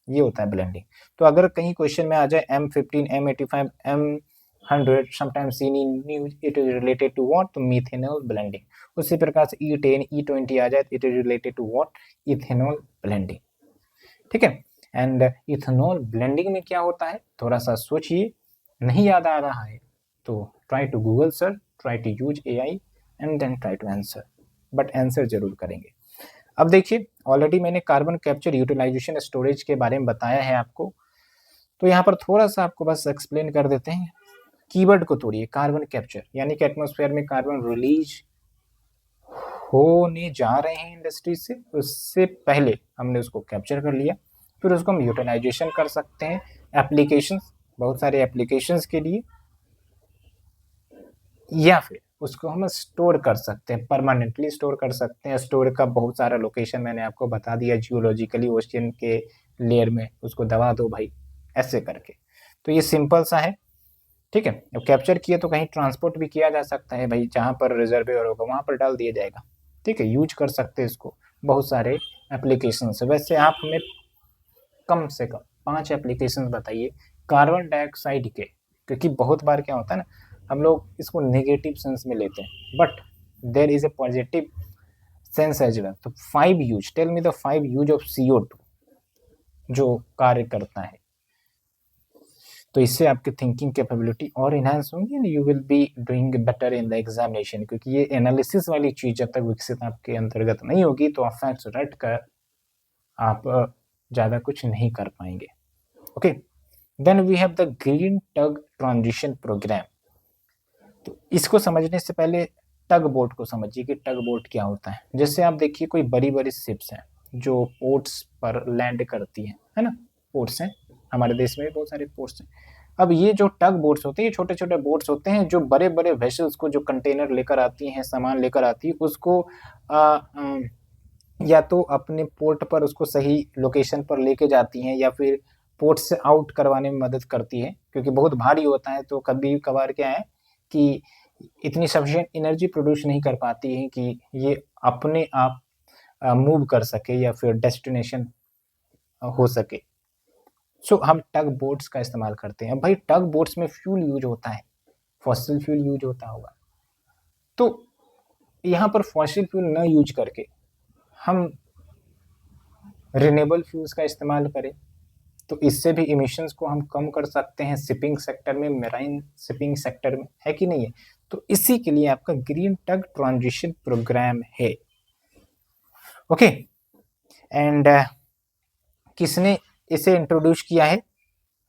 ये होता है ब्लेंडिंग। तो अगर कहीं क्वेश्चन में आ जाए M15, M85, M100, sometimes in news it is related to what, तो मिथेनॉल ब्लेंडिंग। उसी प्रकार से E10, E20 आ जाए, it is related to what, ethanol blending. ठीक है, एंड इथेनॉल ब्लेंडिंग में क्या होता है, थोड़ा सा सोचिए, नहीं याद आ रहा है तो try to Google sir, try to use AI and then try to answer, but answer जरूर करेंगे। अब देखिए, ऑलरेडी मैंने कार्बन कैप्चर, यूटिलाइजेशन, स्टोरेज के बारे में बताया है आपको, तो यहाँ पर थोड़ा सा आपको बस एक्सप्लेन कर देते हैं। कीवर्ड को तोड़िए, कार्बन कैप्चर यानी कि एटमॉस्फेयर में कार्बन रिलीज होने जा रहे हैं इंडस्ट्री से, उससे पहले हमने उसको कैप्चर कर लिया, फिर उसको हम यूटिलाइजेशन कर सकते हैं एप्लीकेशंस, बहुत सारे एप्लीकेशंस के लिए, या फिर उसको हम स्टोर कर सकते हैं, परमानेंटली स्टोर कर सकते हैं। स्टोर का बहुत सारा लोकेशन मैंने आपको बता दिया, जियोलॉजिकली ओशियन के लेयर में उसको दबा दो भाई, ऐसे करके। तो ये सिंपल सा है, ठीक है। अब कैप्चर किए तो कहीं ट्रांसपोर्ट भी किया जा सकता है भाई, जहाँ पर रिजर्वेयर होगा वहाँ पर डाल दिया जाएगा, ठीक है, यूज कर सकते हैं इसको, बहुत सारे एप्लीकेशन है। वैसे आप हमें कम से कम 5 एप्लीकेशन बताइए कार्बन डाइऑक्साइड के, क्योंकि बहुत बार क्या होता है ना, हम लोग इसको नेगेटिव सेंस में लेते हैं, but there is a positive sense as well. तो 5 use, tell me the 5 use of CO2 जो कार्य करता है। तो इससे आपकी थिंकिंग कैपेबिलिटी और इनहांस होंगी and you will be doing better in the examination, क्योंकि ये एनालिसिस वाली चीज जब तक विकसित आपके अंतर्गत नहीं होगी तो आप फैक्ट्स रट कर आप ज़्यादा कुछ नहीं कर पाएंगे। Okay, then we have the green tug transition programme. तो इसको समझने से पहले टग बोट को समझिए कि टग बोट क्या होता है। जैसे आप देखिए कोई बड़ी बड़ी शिप्स हैं जो पोर्ट्स पर लैंड करती हैं, है ना, पोर्ट्स हैं, हमारे देश में भी बहुत सारे पोर्ट्स हैं। अब ये जो टग बोट्स होते हैं, ये छोटे छोटे बोट्स होते हैं जो बड़े बड़े वेसल्स को, जो कंटेनर लेकर आती हैं, सामान लेकर आती है, उसको या तो अपने पोर्ट पर उसको सही लोकेशन पर लेके जाती हैं, या फिर पोर्ट से आउट करवाने में मदद करती है, क्योंकि बहुत भारी होता है तो कभी कभार क्या है कि इतनी सफिशिएंट एनर्जी प्रोड्यूस नहीं कर पाती है कि ये अपने आप मूव कर सके या फिर डेस्टिनेशन हो सके। सो हम टग बोट्स का इस्तेमाल करते हैं। भाई टग बोट्स में फ्यूल यूज होता है, फॉसिल फ्यूल यूज होता होगा, तो यहाँ पर फॉसिल फ्यूल न यूज करके हम रिन्यूएबल फ्यूल्स का इस्तेमाल करें तो इससे भी इमिशंस को हम कम कर सकते हैं शिपिंग सेक्टर में, मेराइन शिपिंग सेक्टर में, है कि नहीं है। तो इसी के लिए आपका ग्रीन टग ट्रांजिशन प्रोग्राम है। ओके, एंड किसने इसे इंट्रोड्यूस किया है?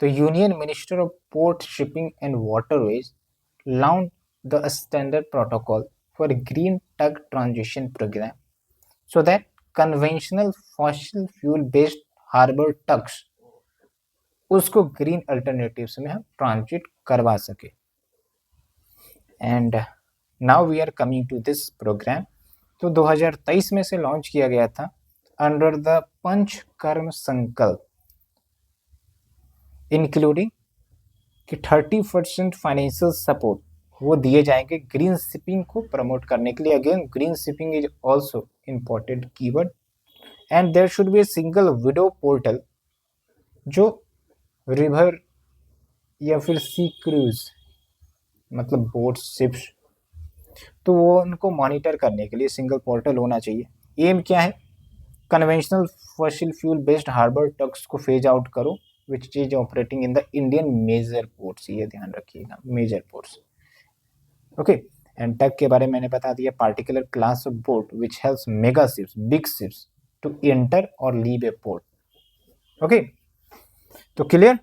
तो union minister of port shipping and waterways launch the standard protocol for green tug transition programme so that conventional fossil fuel based harbour tugs उसको green alternatives में हम transit करवा सके। And now we are coming to this programme. तो 2023 में से launch किया गया था अंडर द पंचकर्म संकल्प, इंक्लूडिंग कि 30% फाइनेंशियल सपोर्ट वो दिए जाएंगे ग्रीन शिपिंग को प्रमोट करने के लिए। Again green shipping is also important keyword. And there should be a single window portal जो रिवर या फिर सी क्रूज मतलब बोट शिप्स, तो वो उनको मॉनिटर करने के लिए सिंगल पोर्टल होना चाहिए। एम क्या है? Conventional fossil fuel based harbour tugs को फेज आउट करो which is operating in the Indian major ports, ये ध्यान रखिएगा, major ports. Okay, and tug के बारे में मैंने बता दिया, particular class of boat which helps mega ships, big ships to enter और लीव ए पोर्ट। ओके, तो clear.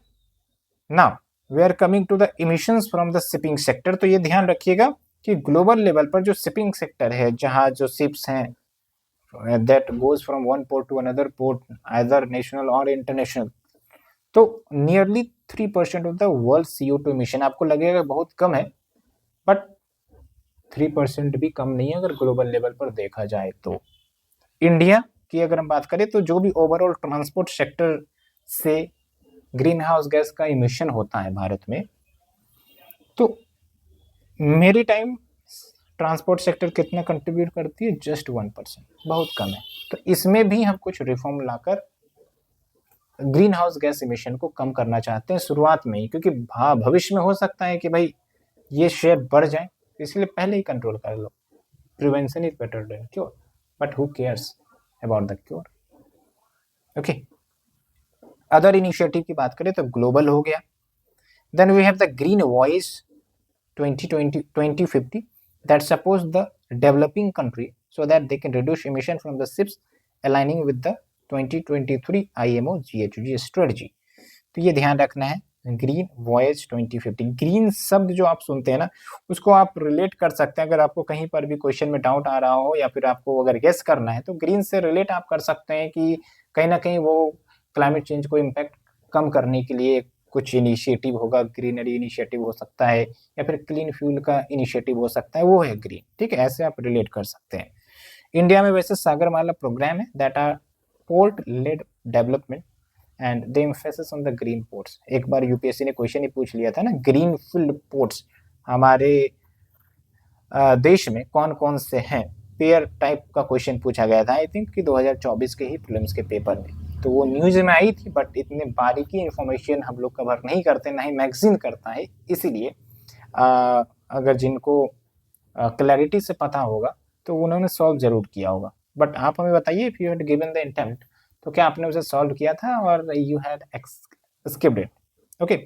Now we are coming to the emissions from the shipping sector. तो ये ध्यान रखिएगा कि ग्लोबल लेवल पर जो शिपिंग सेक्टर है, जहां जो शिप्स हैं that goes from one port to another port, either national or international, तो nearly 3% of the world CO2 emission. आपको लगेगा बहुत कम है, बट 3% भी कम नहीं है अगर ग्लोबल लेवल पर देखा जाए तो। इंडिया की अगर हम बात करें तो जो भी ओवरऑल ट्रांसपोर्ट सेक्टर से ग्रीन हाउस गैस का इमिशन होता है भारत में, तो मेरी टाइम ट्रांसपोर्ट सेक्टर कितना कंट्रीब्यूट करती है? जस्ट 1%, बहुत कम है। तो इसमें भी हम कुछ रिफॉर्म लाकर ग्रीन हाउस गैस इमिशन को कम करना चाहते हैं शुरुआत में ही, क्योंकि भविष्य में हो सकता है कि भाई ये शेयर बढ़ जाए, इसलिए पहले ही कंट्रोल कर लो। Prevention is better than cure, but who cares about the cure. Okay, other initiative की बात करें तो ग्लोबल हो गया। Then we have the green voice 2050 that supports the developing country so that they can reduce emission from the ships aligning with the 2023 IMO GHG strategy। तो ये ध्यान रखना है, ग्रीन वॉयज 2050। ग्रीन शब्द जो आप सुनते हैं ना, उसको आप रिलेट कर सकते हैं। अगर आपको कहीं पर भी क्वेश्चन में डाउट आ रहा हो या फिर आपको अगर गेस करना है, तो ग्रीन से रिलेट आप कर सकते हैं कि कहीं ना कहीं वो क्लाइमेट चेंज को इम्पैक्ट कम करने के लिए कुछ इनिशिएटिव होगा। ग्रीनरी इनिशिएटिव हो सकता है या फिर क्लीन फ्यूल का इनिशिएटिव हो सकता है, वो है ग्रीन। ठीक है, ऐसे आप रिलेट कर सकते हैं। इंडिया में वैसे सागरमाला प्रोग्राम है, that are port led development and the emphasis on the green ports. एक बार यूपीएससी ने क्वेश्चन ही पूछ लिया था ना, ग्रीन फील्ड पोर्ट्स हमारे देश में कौन कौन से हैं, पेयर टाइप का क्वेश्चन पूछा गया था, आई थिंक कि 2024 के ही प्रीलिम्स के पेपर में। तो वो न्यूज में आई थी, बट इतने बारीकी इन्फॉर्मेशन हम लोग कवर नहीं करते, ना ही मैगजीन करता है, इसीलिए अगर जिनको क्लैरिटी से पता होगा तो उन्होंने सॉल्व जरूर किया होगा। बट आप हमें बताइए, if you had given the attempt, तो क्या आपने उसे सॉल्व किया था और you had skipped it? Okay,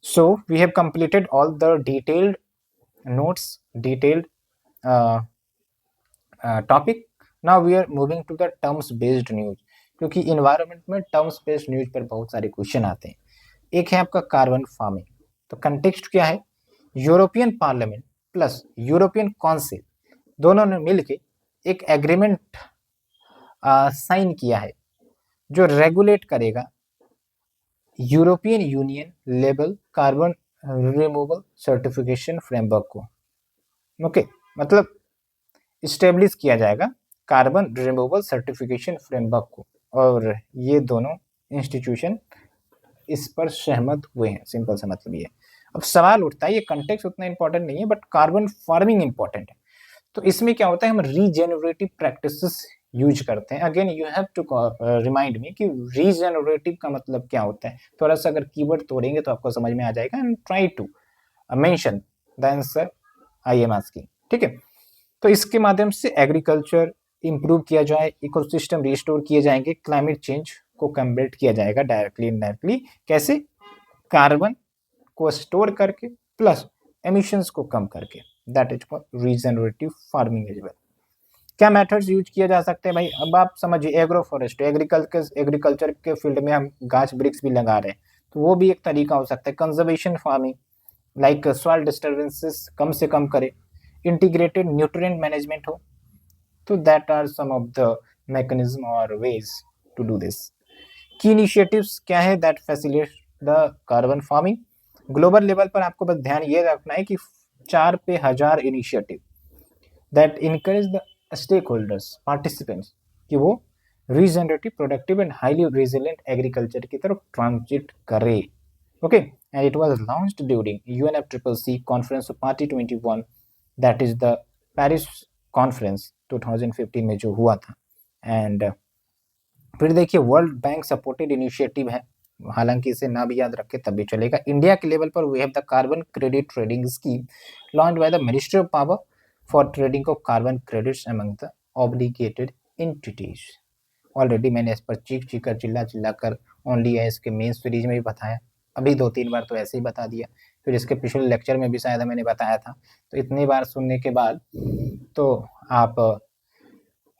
so we have completed all the detailed notes, detailed topic. Now we are moving to the terms based news, क्योंकि environment में terms based news पर बहुत सारे क्वेश्चन आते हैं। एक है आपका कार्बन फार्मिंग। तो कंटेक्स्ट क्या है, European parliament plus European council दोनों ने मिलके एक एग्रीमेंट साइन किया है जो रेगुलेट करेगा European union level carbon removal certification framework को। ओके, मतलब इस्टेब्लिश किया जाएगा कार्बन रिमूवल सर्टिफिकेशन फ्रेमवर्क को, और ये दोनों इंस्टीट्यूशन इस पर सहमत हुए हैं। सिंपल सा मतलब ये। अब सवाल उठता है, ये कंटेक्स्ट उतना इंपॉर्टेंट नहीं है बट कार्बन फार्मिंग इंपॉर्टेंट है। तो इसमें क्या होता है, हम रीजेनरेटिव प्रैक्टिसेस यूज करते हैं। Again you have to remind me कि रीजेनरेटिव का मतलब क्या होता है। थोड़ा सा अगर कीवर्ड तोड़ेंगे तो आपको समझ में आ जाएगा। And try to mention the answer I am asking, ठीक है। तो इसके माध्यम से एग्रीकल्चर इंप्रूव किया जाए, इकोसिस्टम रिस्टोर किए जाएंगे, क्लाइमेट चेंज को कम्बेट किया जाएगा डायरेक्टली इनडायरेक्टली। कैसे, कार्बन को स्टोर करके प्लस एमिशंस को कम करके। That is called regenerative farming as well. क्या मेथड्स यूज किया जा सकते हैं भाई, अब आप समझिए। एग्रो फॉरेस्ट, एग्रीकल्चर के फील्ड में हम गाछ वृक्ष भी लगा रहे हैं, तो वो भी एक तरीका हो सकता है। Conservation farming, like soil disturbances कम से कम करे, इंटीग्रेटेड न्यूट्रिएंट मैनेजमेंट हो। तो that are some of the mechanism और ways to do this. Key initiatives क्या है that facilitate the carbon farming. Global level पर आपको बस ध्यान ये रखना है कि 4 per 1000 initiative that encourage the stakeholders participants कि वो regenerative, productive and highly resilient agriculture की तरफ ट्रांजिट करे। Okay, and it was launched during UNFCCC conference of party 21, that is the Paris conference 2015 में जो हुआ था। एंड फिर देखिए, वर्ल्ड बैंक सपोर्टेड इनिशिएटिव है, हालांकि इसे ना भी याद रखे तब भी चलेगा। इंडिया के लेवल पर we have the carbon credit trading scheme launched by the ministry of power for trading of carbon credits among the obligated entities. Already मैंने इस पर चीख कर चिल्ला कर ओनली है इसके मेन सीरीज में भी बताया, अभी 2-3 बार तो ऐसे ही बता दिया, फिर इसके पिछले लेक्चर में भी शायद मैंने बताया था। तो इतनी बार सुनने के बाद तो आप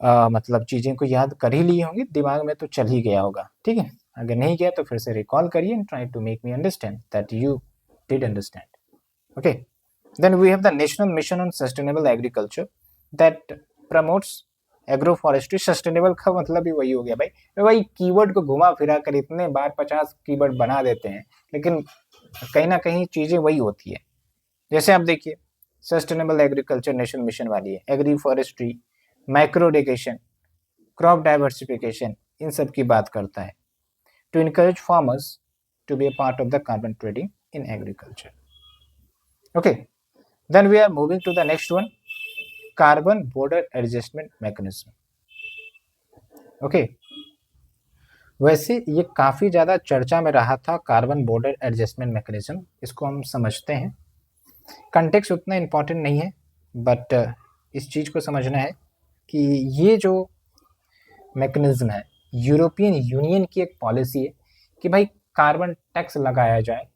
मतलब चीज़ें को याद कर ही लिए होंगे, दिमाग में तो चल ही गया होगा, ठीक है। अगर नहीं गया तो फिर से रिकॉल करिए and try to make me understand that you did understand. Okay, then we have the national mission on sustainable agriculture that promotes agro forestry. Sustainable का मतलब भी वही हो गया भाई कीवर्ड को घुमा फिरा कर इतने बार 50 कीवर्ड बना देते हैं, लेकिन कहीं ना कहीं चीज़ें वही होती है। जैसे आप देखिए, सस्टेनेबल एग्रीकल्चर नेशनल मिशन वाली है, agri forestry, micro irrigation, crop diversification, इन सब की बात करता है। To encourage farmers to be a part of the carbon trading in agriculture. Okay, then we are moving to the next one, carbon border adjustment mechanism. Okay, वैसे ये काफ़ी ज़्यादा चर्चा में रहा था कार्बन बॉर्डर एडजस्टमेंट मैकेनिज्म। इसको हम समझते हैं, कंटेक्स्ट उतना इम्पॉर्टेंट नहीं है बट इस चीज़ को समझना है कि ये जो मैकेनिज्म है, यूरोपियन यूनियन की एक पॉलिसी है कि भाई कार्बन टैक्स लगाया जाए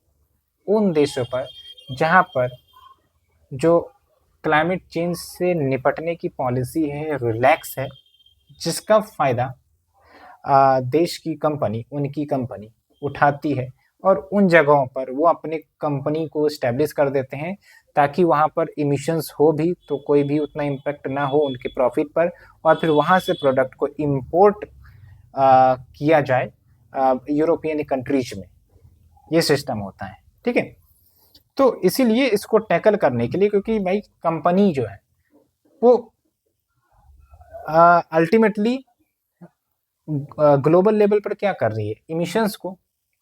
उन देशों पर जहाँ पर जो क्लाइमेट चेंज से निपटने की पॉलिसी है रिलैक्स है, जिसका फ़ायदा देश की कंपनी, उनकी कंपनी उठाती है, और उन जगहों पर वो अपने कंपनी को इस्टेब्लिश कर देते हैं ताकि वहाँ पर इमिशंस हो भी तो कोई भी उतना इम्पैक्ट ना हो उनके प्रॉफिट पर, और फिर वहाँ से प्रोडक्ट को इम्पोर्ट किया जाए यूरोपियन कंट्रीज में। ये सिस्टम होता है, ठीक है। तो इसीलिए इसको टैकल करने के लिए, क्योंकि भाई कंपनी जो है वो अल्टीमेटली ग्लोबल लेवल पर क्या कर रही है, इमिशंस को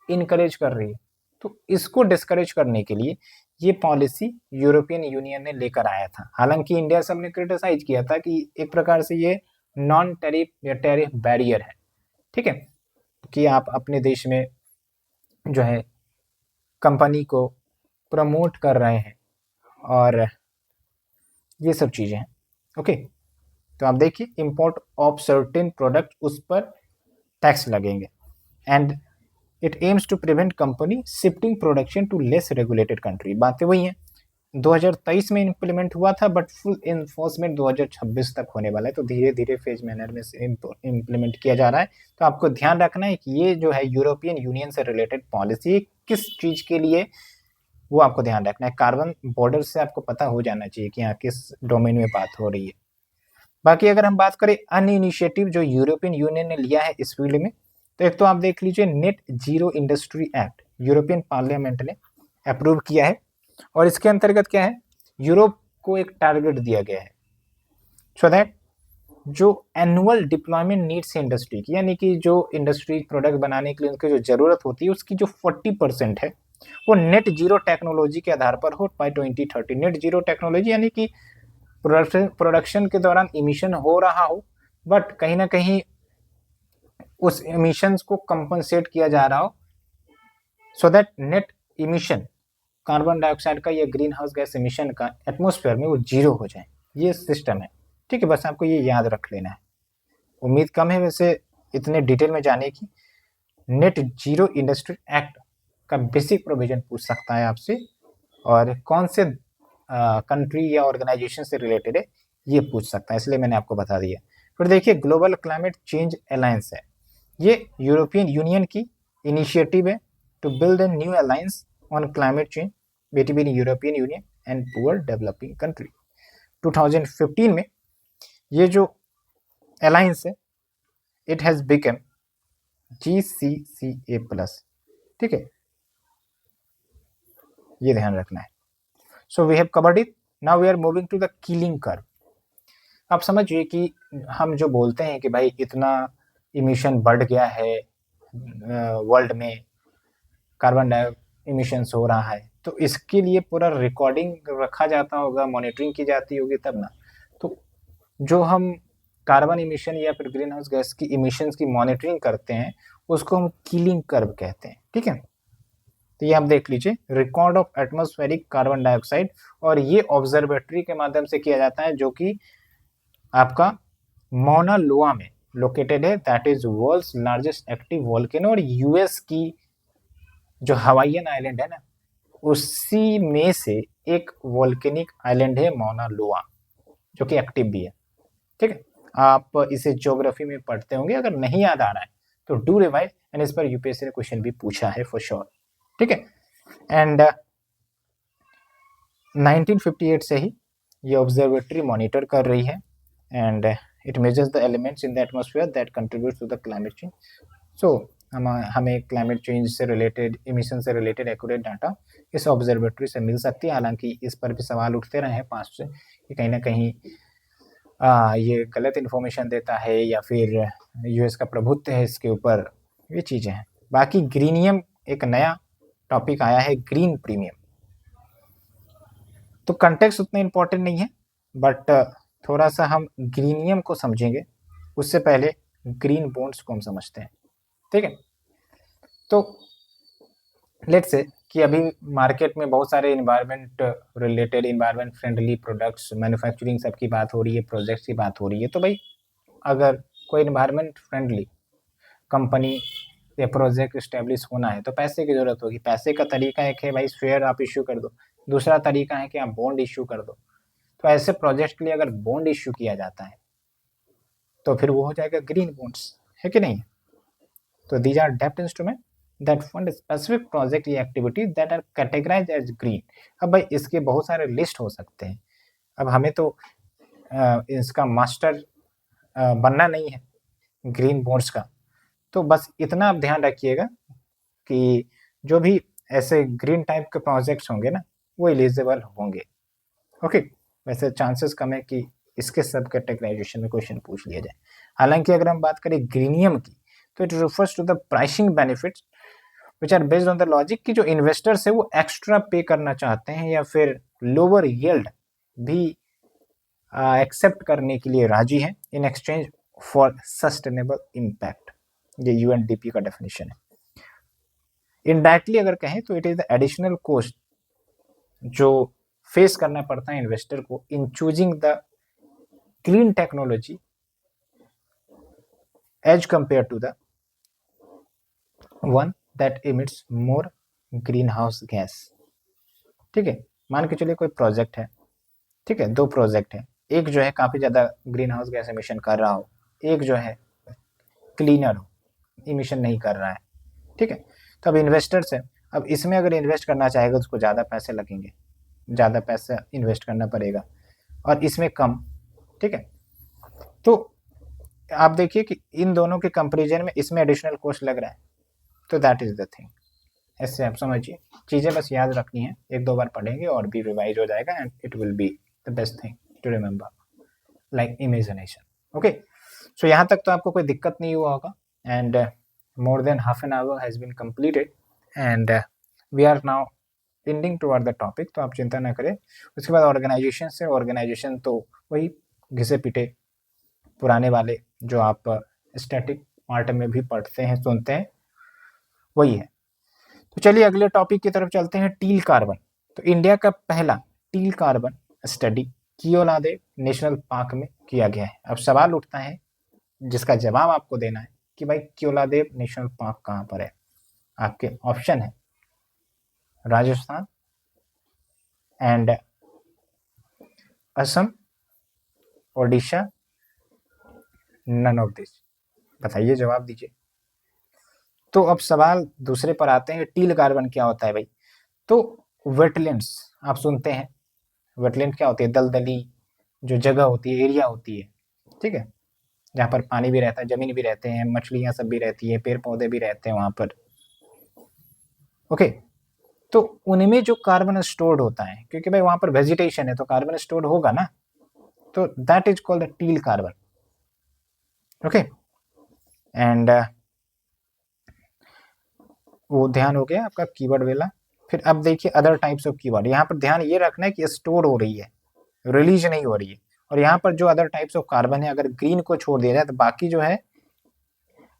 इनकरेज कर रही है। तो इसको डिस्करेज करने के लिए ये पॉलिसी यूरोपियन यूनियन ने लेकर आया था। हालांकि इंडिया सब ने क्रिटिसाइज किया था कि एक प्रकार से ये नॉन टैरिफ या टैरिफ बैरियर है, ठीक है, कि आप अपने देश में जो है कंपनी को प्रमोट कर रहे हैं और ये सब चीज़ें हैं। ओके, तो आप देखिए, इंपोर्ट ऑफ सर्टेन प्रोडक्ट, उस पर टैक्स लगेंगे। And it aims to prevent company shifting production to less regulated country. बातें वही हैं, 2023 में इम्प्लीमेंट हुआ था, बट फुल इन्फोर्समेंट 2026 तक होने वाला है। तो धीरे धीरे फेज मैनर में इम्प्लीमेंट किया जा रहा है। तो आपको ध्यान रखना है कि ये जो है यूरोपियन यूनियन से रिलेटेड पॉलिसी किस चीज के लिए, वो आपको ध्यान रखना है। कार्बन बॉर्डर से आपको पता हो जाना चाहिए कि यहाँ किस डोमेन में बात हो रही है। बाकी अगर हम बात करें अन्य इनिशिएटिव जो यूरोपियन यूनियन ने लिया है इस फील्ड में, तो एक तो आप देख लीजिए net zero industry act, European parliament ने अप्रूव किया है। और इसके अंतर्गत क्या है, यूरोप को एक टारगेट दिया गया है सो दैट जो एनुअल डिप्लॉयमेंट नीड्स है इंडस्ट्री की, यानी कि जो इंडस्ट्री प्रोडक्ट बनाने के लिए उनकी जो जरूरत होती है उसकी जो 40% है वो नेट जीरो टेक्नोलॉजी के आधार पर हो बाय 2030। नेट जीरो टेक्नोलॉजी यानी कि प्रोडक्शन के दौरान इमिशन हो रहा हो, बट कहीं ना कहीं उस इमिशंस को कंपनसेट किया जा रहा हो, so that net emission carbon dioxide का या ग्रीन हाउस गैस इमिशन का एटमॉस्फेयर में वो जीरो हो जाए। ये सिस्टम है, ठीक है। बस आपको ये याद रख लेना है। उम्मीद कम है वैसे इतने डिटेल में जाने की। नेट जीरो इंडस्ट्री एक्ट का बेसिक प्रोविजन पूछ सकता है आपसे, और कौन से कंट्री या ऑर्गेनाइजेशन से रिलेटेड है ये पूछ सकता है, इसलिए मैंने आपको बता दिया। फिर देखिए ग्लोबल क्लाइमेट चेंज अलायंस है, ये यूरोपियन यूनियन की इनिशिएटिव है to build a new alliance on climate change between European Union and poor developing country. 2015 में ये जो अलायंस है इट हैज बिकम GCCA+, ठीक है, ये ध्यान रखना है। So we have covered it, now we are moving to the Keeling curve. आप समझिए कि हम जो बोलते हैं कि भाई इतना इमिशन बढ़ गया है वर्ल्ड में, कार्बन डाइऑक्साइड इमिशंस हो रहा है, तो इसके लिए पूरा रिकॉर्डिंग रखा जाता होगा, मॉनिटरिंग की जाती होगी तब ना। तो जो हम कार्बन इमिशन या फिर ग्रीन हाउस गैस की इमिशंस की मॉनिटरिंग करते हैं उसको हम कीलिंग कर्व कहते हैं, ठीक है। तो ये आप देख लीजिए record of atmospheric carbon dioxide, और ये ऑब्जर्वेटरी के माध्यम से किया जाता है जो कि आपका मौना लोआ में लोकेटेड है, that is world's largest active volcano. और यूएस की जो हवाईयन आइलैंड है ना, उसी में से एक वोल्केनिक आइलैंड है मौना लोआ, जो कि एक्टिव भी है, ठीक है। आप इसे ज्योग्राफी में पढ़ते होंगे, अगर नहीं याद आ रहा है तो डू रिवाइज, एंड इस पर यूपीएससी ने क्वेश्चन भी पूछा है फॉर श्योर, ठीक है। एंड 1958 से ही ये ऑब्जर्वेटरी मॉनिटर कर रही है, and it measures the elements in the atmosphere that contribute to the climate change. So हमें क्लाइमेट चेंज से रिलेटेड, इमिशन से रिलेटेड एक्यूरेट डाटा इस ऑब्जर्वेटरी से मिल सकती है। हालांकि इस पर भी सवाल उठते रहे हैं पास्ट से कि कहीं ना कहीं ये गलत इन्फॉर्मेशन देता है या फिर यूएस का प्रभुत्व है इसके ऊपर, ये चीज़ें हैं। बाकी ग्रीनियम एक नया टॉपिक आया है, ग्रीन प्रीमियम। तो कंटेक्स्ट उतना इम्पोर्टेंट नहीं है, बट थोड़ा सा हम ग्रीनियम को समझेंगे उससे पहले ग्रीन बॉन्ड्स को हम समझते हैं, ठीक है। तो लेट्स से कि अभी मार्केट में बहुत सारे environment related, environment friendly products manufacturing सबकी बात हो रही है, प्रोजेक्ट्स की बात हो रही है। तो भाई अगर कोई इन्वायरमेंट फ्रेंडली कंपनी या प्रोजेक्ट इस्टेब्लिश होना है तो पैसे की जरूरत होगी। पैसे का तरीका एक है भाई शेयर आप इश्यू कर दो, दूसरा तरीका है कि आप बॉन्ड इश्यू कर दो। तो ऐसे प्रोजेक्ट के लिए अगर बॉन्ड इश्यू किया जाता है तो फिर वो हो जाएगा ग्रीन बॉन्ड्स, है कि नहीं। तो दीज आर डेब्ट instrument that fund specific project या activity that are categorised as green. अब भाई इसके बहुत सारे लिस्ट हो सकते हैं, अब हमें तो इसका मास्टर बनना नहीं है ग्रीन बॉन्ड्स का। तो बस इतना आप ध्यान रखिएगा कि जो भी ऐसे ग्रीन टाइप के प्रोजेक्ट्स होंगे ना वो एलिजिबल होंगे, ओके। वैसे चांसेस कम है कि इसके सब कैटेगराइजेशन में क्वेश्चन पूछ लिया जाए। हालांकि अगर हम बात करें ग्रीनियम की तो it refers to the pricing benefits which are based on the logic कि जो इन्वेस्टर्स है वो एक्स्ट्रा पे करना चाहते हैं या फिर लोअर यील्ड भी एक्सेप्ट करने के लिए राजी हैं in exchange for sustainable impact. ये यूएनडीपी का डेफिनेशन है। इनडायरेक्टली अगर कहें तो it is the additional cost जो फेस करना पड़ता है इन्वेस्टर को in choosing the clean technology as compare to the one that emits more greenhouse gas, ठीक है। मान के चलिए कोई प्रोजेक्ट है, ठीक है, 2 प्रोजेक्ट है, एक जो है काफ़ी ज़्यादा ग्रीन हाउस गैस एमिशन कर रहा हो, एक जो है क्लीनर हो, इमिशन नहीं कर रहा है, ठीक है। तो अब इन्वेस्टर्स है, अब इसमें अगर इन्वेस्ट करना चाहेगा तो उसको ज़्यादा पैसे लगेंगे, ज़्यादा पैसा इन्वेस्ट करना पड़ेगा, और इसमें कम, ठीक है। तो आप देखिए कि इन दोनों के कंपेरिजन में इसमें एडिशनल कॉस्ट लग रहा है, तो दैट इज़ द थिंग। ऐसे आप समझिए, चीज़ें बस याद रखनी है, 1-2 बार पढ़ेंगे और भी रिवाइज हो जाएगा, and it will be the best thing to remember, like imagination. Okay, so यहाँ तक तो आपको कोई दिक्कत नहीं हुआ होगा, and more than half an hour has been completed, and we are now ending toward the topic, तो आप चिंता ना करें। उसके बाद ऑर्गेनाइजेशन से, ऑर्गेनाइजेशन तो वही घिसे पिटे पुराने वाले जो आप स्टैटिक पार्ट में भी पढ़ते हैं, सुनते हैं, वही है। तो चलिए अगले टॉपिक की तरफ चलते हैं, टील कार्बन। तो इंडिया का पहला teal carbon study Keoladeo national park में किया गया है। अब सवाल उठता है जिसका जवाब आपको देना है कि भाई कियोलादेव नेशनल पार्क कहाँ पर है। आपके ऑप्शन है Rajasthan and Assam, Odisha, none of this. बताइए, जवाब दीजिए। तो अब सवाल दूसरे पर आते हैं, टील कार्बन क्या होता है भाई। तो वेटलैंड्स आप सुनते हैं, वेटलैंड क्या होती है, दलदली जो जगह होती है, एरिया होती है, ठीक है, जहाँ पर पानी भी रहता है, जमीन भी रहते हैं, मछलियाँ सब भी रहती है, पेड़ पौधे भी रहते हैं वहाँ पर। ओके, तो उनमें जो कार्बन स्टोर्ड होता है, क्योंकि भाई वहाँ पर वेजिटेशन है तो कार्बन स्टोर्ड होगा ना, तो that is called teal carbon. Okay, and वो ध्यान हो गया आपका कीवर्ड वेला। फिर अब देखिए अदर टाइप्स ऑफ कीवर्ड, यहाँ पर ध्यान ये रखना है कि स्टोर हो रही है, रिलीज नहीं हो रही है। और यहाँ पर जो अदर टाइप्स ऑफ कार्बन है, अगर ग्रीन को छोड़ दिया जाए तो बाकी जो है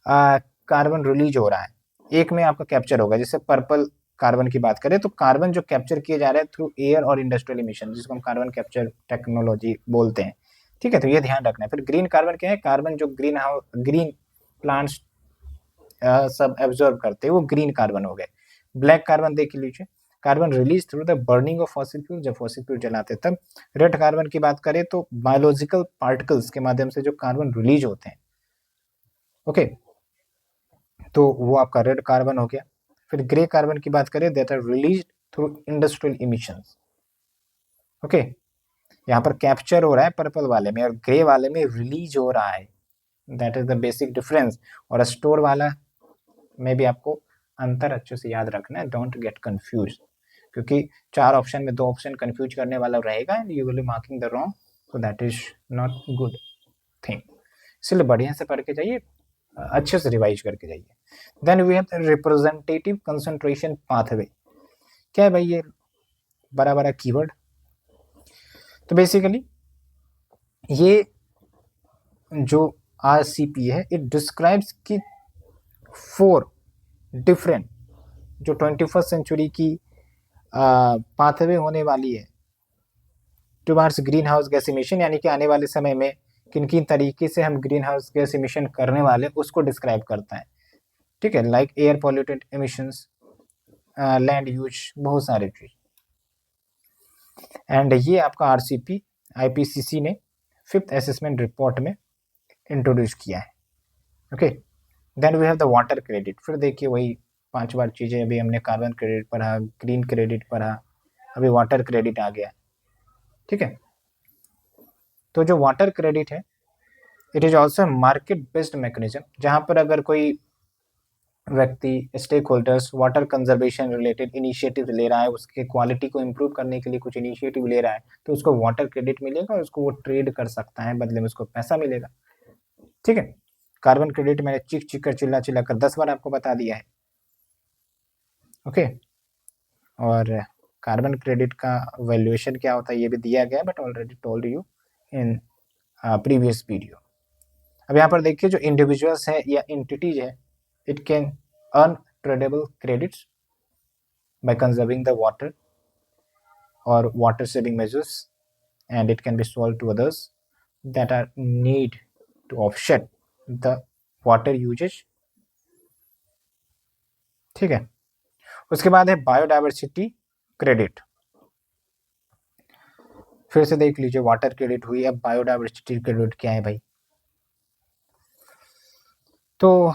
कार्बन रिलीज हो रहा है, एक में आपका कैप्चर होगा। जैसे पर्पल कार्बन की बात करें तो कार्बन जो कैप्चर किए जा रहे हैं थ्रू एयर और इंडस्ट्रियल इमिशन, जिसको हम कार्बन कैप्चर टेक्नोलॉजी बोलते हैं, ठीक है। तो ये ध्यान रखना है। फिर ग्रीन कार्बन क्या है, कार्बन जो ग्रीन प्लांट्स सब एब्जॉर्ब करते हैं, वो ग्रीन कार्बन हो गए। ब्लैक कार्बन देख लीजिए, carbon release through the burning of fossil fuel, जब फॉसिल फ्यूल जलाते तब। रेड कार्बन की बात करें तो बायोलॉजिकल पार्टिकल्स के माध्यम से जो कार्बन रिलीज होते हैं, ओके, तो वो आपका रेड कार्बन हो गया। फिर ग्रे कार्बन की बात करें, that are release through industrial emissions. Okay, यहाँ पर कैप्चर हो रहा है पर्पल वाले में, और ग्रे वाले में रिलीज हो रहा है, that is the basic difference. और स्टोर वाला में भी आपको अंतर अच्छे से याद रखना है, डोंट गेट कंफ्यूज, क्योंकि 4 ऑप्शन में 2 ऑप्शन कंफ्यूज करने वाला रहेगा and you will B marking the wrong, so that is not good thing. इसलिए बढ़िया से पढ़ के जाइए, अच्छे से रिवाइज करके जाइए। Then we have the representative concentration pathway. क्या है भाई ये बड़ा बड़ा कीवर्ड। तो बेसिकली ये जो RCP है, इट डिस्क्राइब्स की 4 डिफरेंट जो 21st सेंचुरी की पाथवे होने वाली है towards green house gas emission, यानी कि आने वाले समय में किन किन तरीके से हम ग्रीन हाउस गैस इमिशन करने वाले उसको डिस्क्राइब करता है, ठीक है, like air pollutant emissions, land use, बहुत सारे चीज। एंड ये आपका RCP IPCC ने 5th असेसमेंट रिपोर्ट में इंट्रोड्यूस किया है। Okay, then we have the water credit. फिर देखिए वही 5 बार चीजें, अभी हमने कार्बन क्रेडिट पढ़ा, ग्रीन क्रेडिट पढ़ा, अभी वाटर क्रेडिट आ गया, ठीक है। तो जो वाटर क्रेडिट है, it is also market based mechanism, जहां पर अगर कोई व्यक्ति stakeholders water conservation related initiative ले रहा है, उसके क्वालिटी को इम्प्रूव करने के लिए कुछ इनिशिएटिव ले रहा है, तो उसको वाटर क्रेडिट मिलेगा और उसको वो ट्रेड कर सकता है, बदले में उसको पैसा मिलेगा, ठीक है। कार्बन क्रेडिट मैंने चिक चिक कर चिल्ला चिल्ला कर 10 बार आपको बता दिया है, ओके। और कार्बन क्रेडिट का वैल्यूएशन क्या होता है ये भी दिया गया है, but already told you in previous video. अब यहाँ पर देखिए जो इंडिविजुअल्स है या एंटिटीज है, it can earn tradable credits by conserving the water or water saving measures, and it can be sold to others that are need to offset the water usage, ठीक है। उसके बाद है बायोडाइवर्सिटी क्रेडिट। फिर से देख लीजिए, वाटर क्रेडिट हुई, अब बायोडाइवर्सिटी क्रेडिट क्या है भाई? तो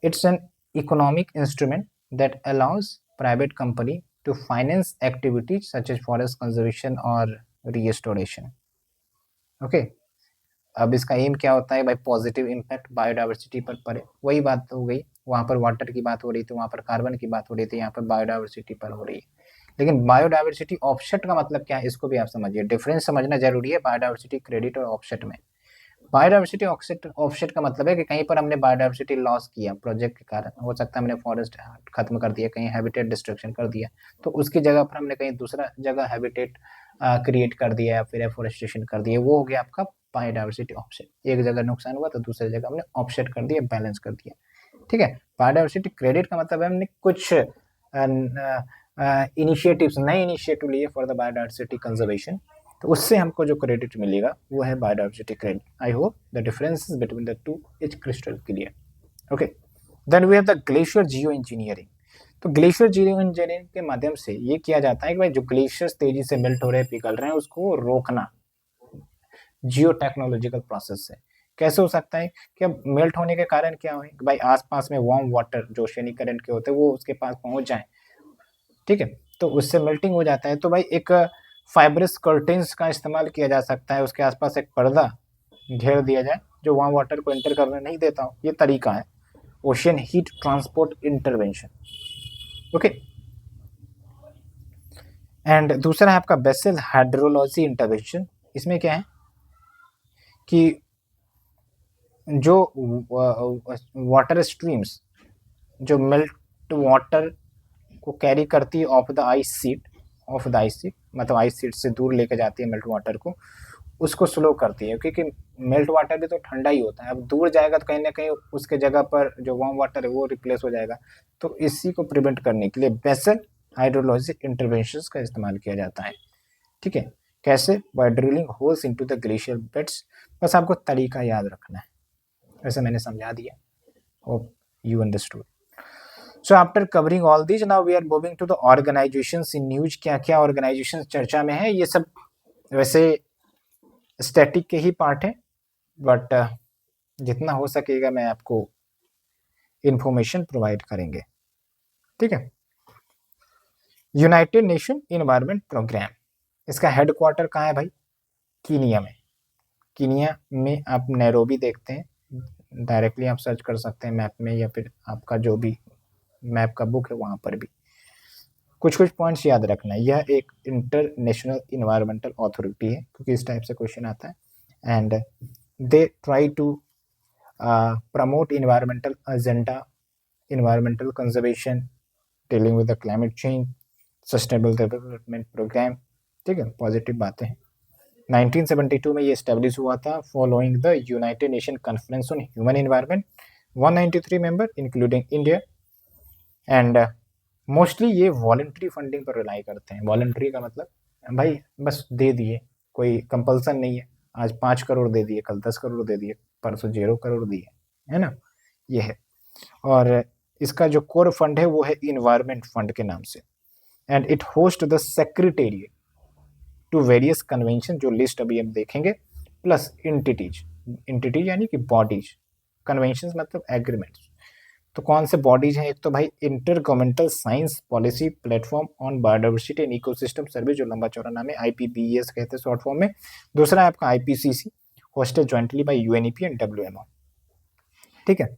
it's an economic instrument that allows private company to finance activities such as forest conservation और रिस्टोरेशन। ओके, अब इसका एम क्या होता है भाई? पॉजिटिव इम्पैक्ट बायोडाइवर्सिटी पर पड़े। वही बात हो गई, वहाँ पर वाटर की बात हो रही थी, वहाँ पर कार्बन की बात हो रही थी, यहाँ पर बायोडाइवर्सिटी पर हो रही है। लेकिन बायोडाइवर्सिटी ऑफसेट का मतलब क्या है, इसको भी आप समझिए। डिफरेंस समझना जरूरी है बायोडाइवर्सिटी क्रेडिट और ऑफसेट में। बायोडाइवर्सिटी ऑफसेट ऑफसेट का मतलब है कि कहीं पर हमने बायोडाइवर्सिटी लॉस किया प्रोजेक्ट के कारण, हो सकता है हमने फॉरेस्ट खत्म कर दिया, कहीं हैबिटेट डिस्ट्रक्शन कर दिया, तो उसकी जगह पर हमने कहीं दूसरा जगह हैबिटेट क्रिएट कर दिया या फिर एफोरेस्टेशन कर दिया, वो हो गया आपका बायोडाइवर्सिटी ऑफसेट। एक जगह नुकसान हुआ तो दूसरी जगह हमने ऑफसेट कर दिया, बैलेंस कर दिया। ठीक है। बायोडाइवर्सिटी क्रेडिट का मतलब है हमने कुछ इनिशिएटिव्स, नए इनिशिएटिव लिए फॉर द बायोडाइवर्सिटी कंजर्वेशन, तो उससे हमको जो क्रेडिट मिलेगा वो है biodiversity credit. I hope the differences between the two is crystal clear. Okay, then we have the glacier geo engineering. तो ग्लेशियर जियो इंजीनियरिंग के माध्यम से ये किया जाता है कि भाई जो ग्लेशियर्स तेजी से मेल्ट हो रहे हैं, पिघल रहे हैं, उसको रोकना जियो टेक्नोलॉजिकल प्रोसेस से। कैसे हो सकता है कि अब मेल्ट होने के कारण क्या हो कि भाई आसपास में वार्म वाटर जो ओशियनिक करंट के होते हैं वो उसके पास पहुंच जाए। ठीक है, तो उससे मेल्टिंग हो जाता है। तो भाई एक फाइब्रस कर्टेन्स का इस्तेमाल किया जा सकता है, उसके आसपास एक पर्दा घेर दिया जाए जो वहां वाटर को एंटर करने नहीं देता हो। ये तरीका है ocean heat transport intervention. Okay, and दूसरा है आपका बेसल हाइड्रोलॉजी इंटरवेंशन। इसमें क्या है कि जो वाटर स्ट्रीम्स जो मेल्ट वाटर को कैरी करती है of the ice seat, of the ice seat मतलब आइस सीट से दूर लेके जाती है मेल्ट वाटर को, उसको स्लो करती है, क्योंकि मेल्ट वाटर भी तो ठंडा ही होता है। अब दूर जाएगा तो कहीं ना कहीं उसके जगह पर जो वार्म वाटर है वो रिप्लेस हो जाएगा। तो इसी को प्रिवेंट करने के लिए बेसल हाइड्रोलॉजी इंटरवेंशंस का इस्तेमाल किया जाता है। ठीक है, कैसे? By drilling holes into the glacier beds. बस आपको तरीका याद रखना है, वैसे मैंने समझा दिया। Hope you understood. So after covering all these, now we are moving to the organizations in news। क्या क्या ऑर्गेनाइजेशन चर्चा में है, ये सब वैसे स्टैटिक के ही पार्ट है, बट जितना हो सकेगा मैं आपको इंफॉर्मेशन प्रोवाइड करेंगे। ठीक है। यूनाइटेड नेशन इन्वायरमेंट प्रोग्राम, इसका हेडक्वार्टर कहाँ है भाई? कीनिया में। कीनिया में आप नैरोबी देखते हैं, डायरेक्टली आप सर्च कर सकते हैं मैप में, या फिर आपका जो भी मैप का बुक है वहाँ पर भी। कुछ कुछ पॉइंट्स याद रखना है। यह एक इंटरनेशनल इन्वायरमेंटल अथॉरिटी है, क्योंकि इस टाइप से क्वेश्चन आता है। And they try to promote environmental agenda, environmental conservation, dealing with the climate change, sustainable development programme. ठीक है, पॉजिटिव बातें हैं। 1972 में ये एस्टेब्लिश हुआ था following the United nation conference on human environment, 193 member including India. And mostly ये voluntary funding पर रिलाई करते हैं। वॉलंटरी का मतलब भाई बस दे दिए, कोई कंपल्सन नहीं है। आज 5 करोड़ दे दिए, कल 10 करोड़ दे दिए, परसों 0 करोड़ दिए, है ना, ये है। और इसका जो कोर फंड है वो है इन्वायरमेंट फंड के नाम से। And it host the secretariat to various convention, जो लिस्ट अभी हम देखेंगे, प्लस इंटिटीज, इंटिटीज यानी कि बॉडीज, कन्वेंशन मतलब एग्रीमेंट्स। तो कौन से बॉडीज हैं? एक तो भाई intergovernmental science policy platform on biodiversity and ecosystem survey, जो लंबा चौड़ा नाम है, IPBES कहते हैं शॉर्ट फॉर्म में। दूसरा है आपका IPCC, hosted jointly by UNEP and WMO। ठीक है,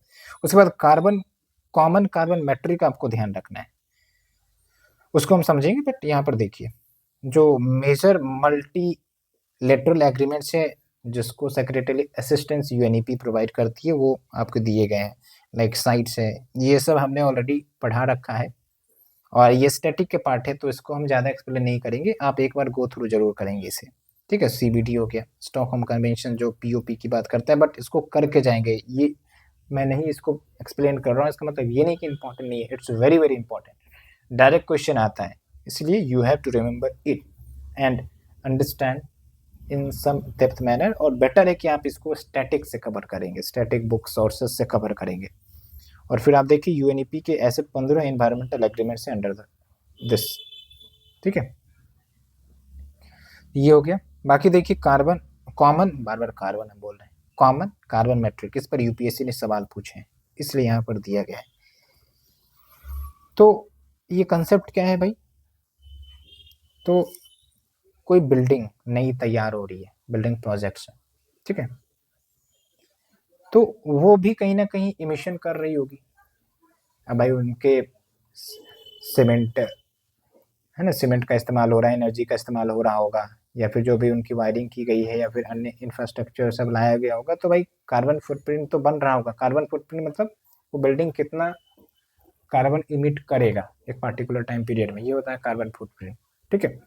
उसके बाद कार्बन, कॉमन कार्बन मैट्रिक आपको ध्यान रखना है, उसको हम समझेंगे। बट यहाँ पर देखिए, जो मेजर मल्टी लेटरल एग्रीमेंट्स है जिसको सेक्रेटरी असिस्टेंस UNEP प्रोवाइड करती है, वो आपको दिए गए हैं। लाइक साइट्स है, ये सब हमने ऑलरेडी पढ़ा रखा है, और ये स्टैटिक के पार्ट है, तो इसको हम ज़्यादा एक्सप्लेन नहीं करेंगे, आप एक बार गो थ्रू जरूर करेंगे इसे। ठीक है, CBD हो गया, स्टॉकहोम कन्वेंशन जो POP की बात करता है, बट इसको करके जाएंगे। ये मैं नहीं इसको एक्सप्लेन कर रहा हूँ, इसका मतलब ये नहीं कि इंपॉर्टेंट नहीं है, it's very very important. Direct question आता है, इसलिए you have to remember it and understand in some depth manner. और बेटर है कि आप इसको स्टैटिक से कवर करेंगे, स्टैटिक बुक सोर्सेस से कवर करेंगे। और फिर आप देखिए UNEP के ऐसे 15 एनवायरमेंटल एग्रीमेंट्स हैं अंडर दिस। ठीक है, ये हो गया। बाकी देखिए कार्बन कॉमन, बार बार कार्बन हम बोल रहे हैं, कॉमन कार्बन मैट्रिक, इस पर यूपीएससी ने सवाल पूछे हैं, इसलिए यहाँ पर दिया गया है। तो ये कंसेप्ट क्या है भाई, तो कोई बिल्डिंग नई तैयार हो रही है, बिल्डिंग प्रोजेक्ट्स, ठीक है, तो वो भी कहीं ना कहीं इमिशन कर रही होगी। अब भाई उनके सीमेंट है ना, सीमेंट का इस्तेमाल हो रहा है, एनर्जी का इस्तेमाल हो रहा होगा, या फिर जो भी उनकी वायरिंग की गई है या फिर अन्य इंफ्रास्ट्रक्चर सब लाया गया होगा, तो भाई कार्बन फुटप्रिंट तो बन रहा होगा। कार्बन फुटप्रिंट मतलब वो बिल्डिंग कितना कार्बन इमिट करेगा एक पार्टिकुलर टाइम पीरियड में, ये होता है कार्बन फुटप्रिंट, ठीक है।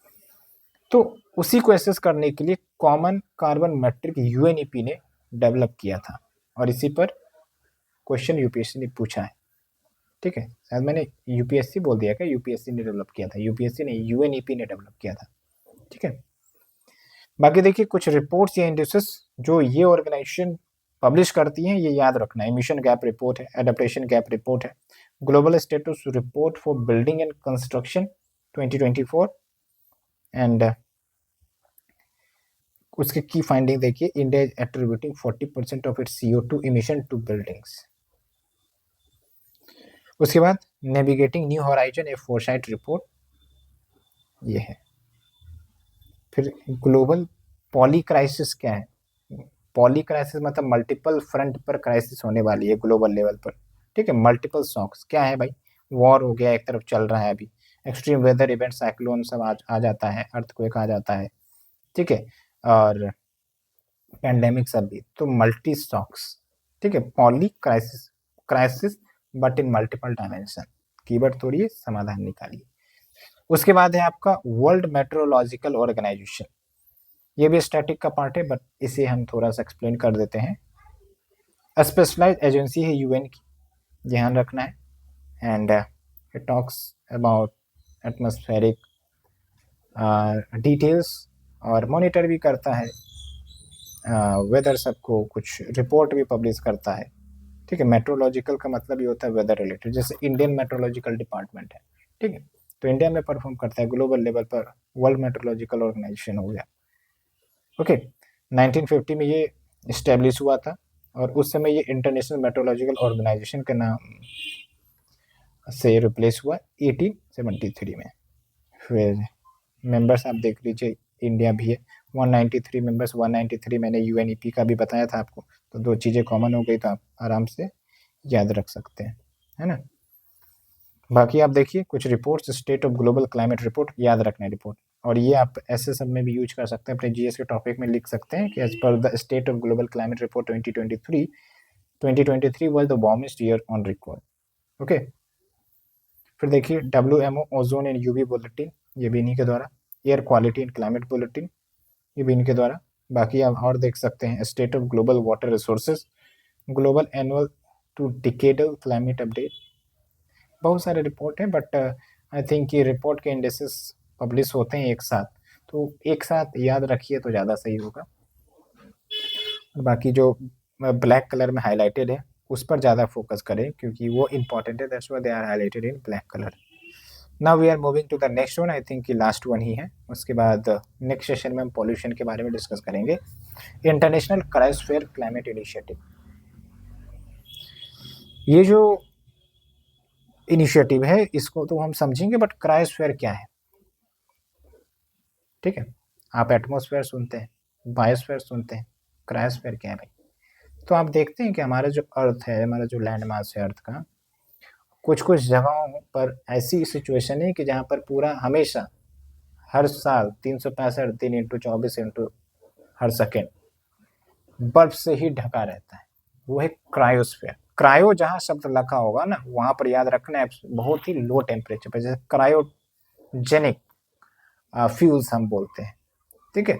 तो उसी को एसेस करने के लिए कॉमन कार्बन मैट्रिक यूएनईपी ने डेवलप किया था, और इसी पर क्वेश्चन यूपीएससी ने पूछा है, ठीक है। शायद मैंने यूपीएससी बोल दिया क्या, यूपीएससी ने डेवलप किया था, यूपीएससी ने यूएनईपी ने डेवलप किया था, ठीक है। बाकी देखिए कुछ रिपोर्ट्स या इंडिसेस जो ये ऑर्गेनाइजेशन पब्लिश करती हैं, ये याद रखना है। एमिशन गैप रिपोर्ट है, एडेप्टेशन गैप रिपोर्ट है, global status report for building and construction 2024, and उसके की फाइंडिंग देखिए, India is attributing 40% of its CO2 emission to buildings. उसके बाद नेविगेटिंग न्यू हॉराइजन ए फोरसाइट रिपोर्ट, ये है। फिर ग्लोबल पॉली क्राइसिस क्या है, पॉली क्राइसिस मतलब मल्टीपल फ्रंट पर क्राइसिस होने वाली है ग्लोबल लेवल पर, ठीक है। मल्टीपल शॉक्स क्या है भाई, वॉर हो गया एक तरफ चल रहा है अभी, एक्सट्रीम वेदर इवेंट, साइक्लोन सब आ जाता है, अर्थक्वेक आ जाता है, ठीक है, और पैंडेमिक सब भी, तो मल्टी शॉक्स, ठीक है। Poly crisis, crisis but in multiple dimension, keyword तोड़िए समाधान निकालिए। उसके बाद है आपका वर्ल्ड मेट्रोलॉजिकल ऑर्गेनाइजेशन, ये भी स्टैटिक का पार्ट है, बट इसे हम थोड़ा सा एक्सप्लेन कर देते हैं। स्पेशलाइज एजेंसी है यूएन की, ध्यान रखना है, and it talks about atmospheric details, और मॉनिटर भी करता है वेदर, सबको कुछ रिपोर्ट भी पब्लिश करता है, ठीक है। मेट्रोलॉजिकल का मतलब ये होता है वेदर रिलेटेड, जैसे इंडियन मेट्रोलॉजिकल डिपार्टमेंट है, ठीक है, तो इंडिया में परफॉर्म करता है, ग्लोबल लेवल पर वर्ल्ड मेट्रोलॉजिकल ऑर्गेनाइजेशन हो गया, ओके। 1950 में ये इस्टेब्लिश हुआ था, और उस समय ये इंटरनेशनल मेट्रोलॉजिकल ऑर्गेनाइजेशन के नाम से रिप्लेस हुआ 1873 में। फिर मेंबर्स आप देख लीजिए, इंडिया भी है, 193 मेंबर्स, 193 मैंने यूएनईपी का भी बताया था आपको, तो दो चीज़ें कॉमन हो गई, तो आप आराम से याद रख सकते हैं, है ना। बाकी आप देखिए कुछ reports, state of global climate report, याद रखना है रिपोर्ट, और ये आप ऐसे सब में भी यूज कर सकते हैं, अपने जीएस के टॉपिक में लिख सकते हैं कि as per the state of global climate report 2023 was the warmest year on record, okay. फिर देखिए WMO ozone and UV bulletin, ये भी इन्हीं के द्वारा, air quality and climate bulletin, ये भी इनके द्वारा। बाकी आप और देख सकते हैं state of global water resources, global annual to decadal climate update, बहुत सारे रिपोर्ट हैं, बट आई थिंक ये रिपोर्ट के इंडेक्सेस पब्लिश होते हैं एक साथ, तो एक साथ याद रखिए तो ज़्यादा सही होगा। बाकी जो ब्लैक कलर में हाईलाइटेड है उस पर ज़्यादा फोकस करें, क्योंकि वो इंपॉर्टेंट है, that's why they are highlighted in black colour. Now we are moving to the next one, I think कि लास्ट वन ही है, उसके बाद नेक्स्ट सेशन में हम पॉल्यूशन के बारे में डिस्कस करेंगे। इंटरनेशनल क्रायोस्फीयर क्लाइमेट इनिशिएटिव, ये जो इनिशिएटिव है इसको तो हम समझेंगे, बट क्रायोस्फीयर क्या है, ठीक है। आप एटमॉस्फेयर सुनते हैं, बायोस्फीयर सुनते हैं, क्रायोस्फीयर क्या है भाई। तो आप देखते हैं कि हमारा जो अर्थ है, हमारा जो लैंड मास है अर्थ का, कुछ कुछ जगहों पर ऐसी सिचुएशन है कि जहाँ पर पूरा हमेशा हर साल 365 दिन इंटू 24 इंटू हर सेकेंड बर्फ से ही ढका रहता है, वो है क्रायोस्फीयर। क्रायो जहाँ शब्द लगा होगा ना, वहां पर याद रखना है बहुत ही लो टेम्परेचर पर, जैसे क्रायोजेनिक फ्यूल्स हम बोलते हैं, ठीक है।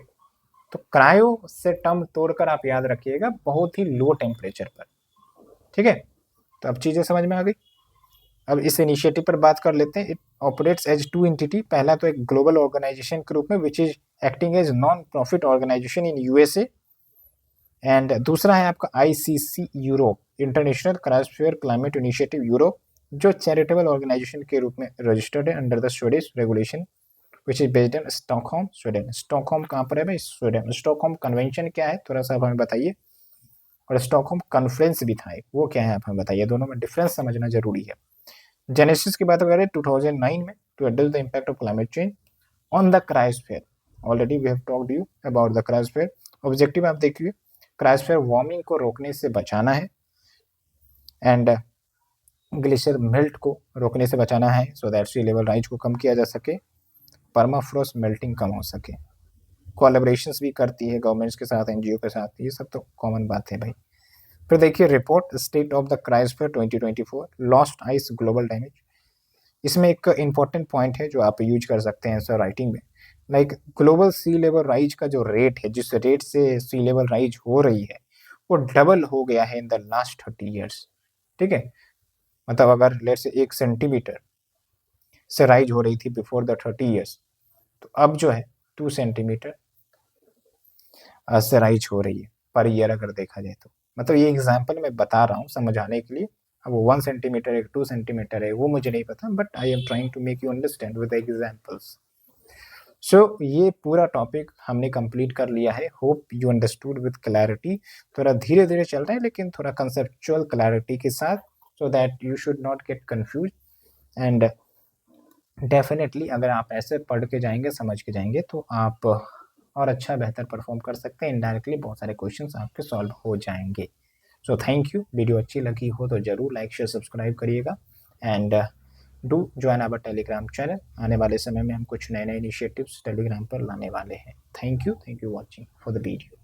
तो क्रायो से टर्म तोड़कर आप याद रखिएगा बहुत ही लो टेम्परेचर पर, ठीक है। तो अब चीजें समझ में आ गई। अब इस इनिशिएटिव पर बात कर लेते हैं। It operates as two entity, पहला तो एक ग्लोबल ऑर्गेनाइजेशन के रूप में which is acting as non profit organisation in USA, and दूसरा है आपका ICC Europe, international cryosphere climate initiative Europe, जो चैरिटेबल ऑर्गेनाइजेशन के रूप में रजिस्टर्ड है under the Swedish regulation which is based in Stockholm Sweden. Stockholm कहाँ पर है भाई? स्वीडन। स्टॉकहोम कन्वेंशन क्या है थोड़ा सा आप हमें बताइए, और स्टॉकहोम कॉन्फ्रेंस भी था एक, वो क्या है आप हमें बताइए, दोनों में डिफरेंस समझना जरूरी है। जेनेसिस की बात करें 2009 में, to address the impact of climate change on the cryosphere. Already we have talked you about the cryosphere. Objective आप देखिए, क्रायोस्फीयर वार्मिंग को रोकने से बचाना है, एंड ग्लेशियर मेल्ट को रोकने से बचाना है, so that sea level rise को कम किया जा सके, परमाफ्रोस्ट मेल्टिंग कम हो सके। कोलैबोरेशंस भी करती है गवर्नमेंट्स के साथ, एनजीओ के साथ, ये सब तो कॉमन बात है भाई। फिर देखिए report state of the cryosphere 2024 lost ice global damage. इसमें एक इंपॉर्टेंट पॉइंट है जो आप यूज कर सकते हैं सर राइटिंग में, लाइक ग्लोबल सी लेवल राइज का जो रेट है, जिस रेट से सी लेवल राइज हो रही है, वो डबल हो गया है इन द लास्ट 30 ईयर्स। ठीक है, मतलब अगर लेट से 1 सेंटीमीटर से राइज हो रही थी बिफोर द 30 ईयर्स, तो अब जो है 2 सेंटीमीटर से राइज हो रही है पर ईयर अगर देखा जाए तो। मतलब ये एग्जाम्पल मैं बता रहा हूँ समझाने के लिए। अब 1 सेंटीमीटर है 2 सेंटीमीटर है वो मुझे नहीं पता, but I am trying to make you understand with examples. So ये पूरा टॉपिक हमने कंप्लीट कर लिया है। Hope you understood with clarity. थोड़ा धीरे धीरे चल रहा है लेकिन थोड़ा कंसेप्चुअल क्लैरिटी के साथ, so that you should not get confuse. And definitely अगर आप ऐसे पढ़ के जाएंगे, समझ के जाएंगे, तो आप और अच्छा बेहतर परफॉर्म कर सकते हैं। इनडायरेक्टली बहुत सारे क्वेश्चंस आपके सॉल्व हो जाएंगे। So thank you. वीडियो अच्छी लगी हो तो जरूर लाइक शेयर सब्सक्राइब करिएगा, and do join our Telegram channel. आने वाले समय में हम कुछ नए नए इनिशिएटिव्स टेलीग्राम पर लाने वाले हैं। Thank you watching for the video.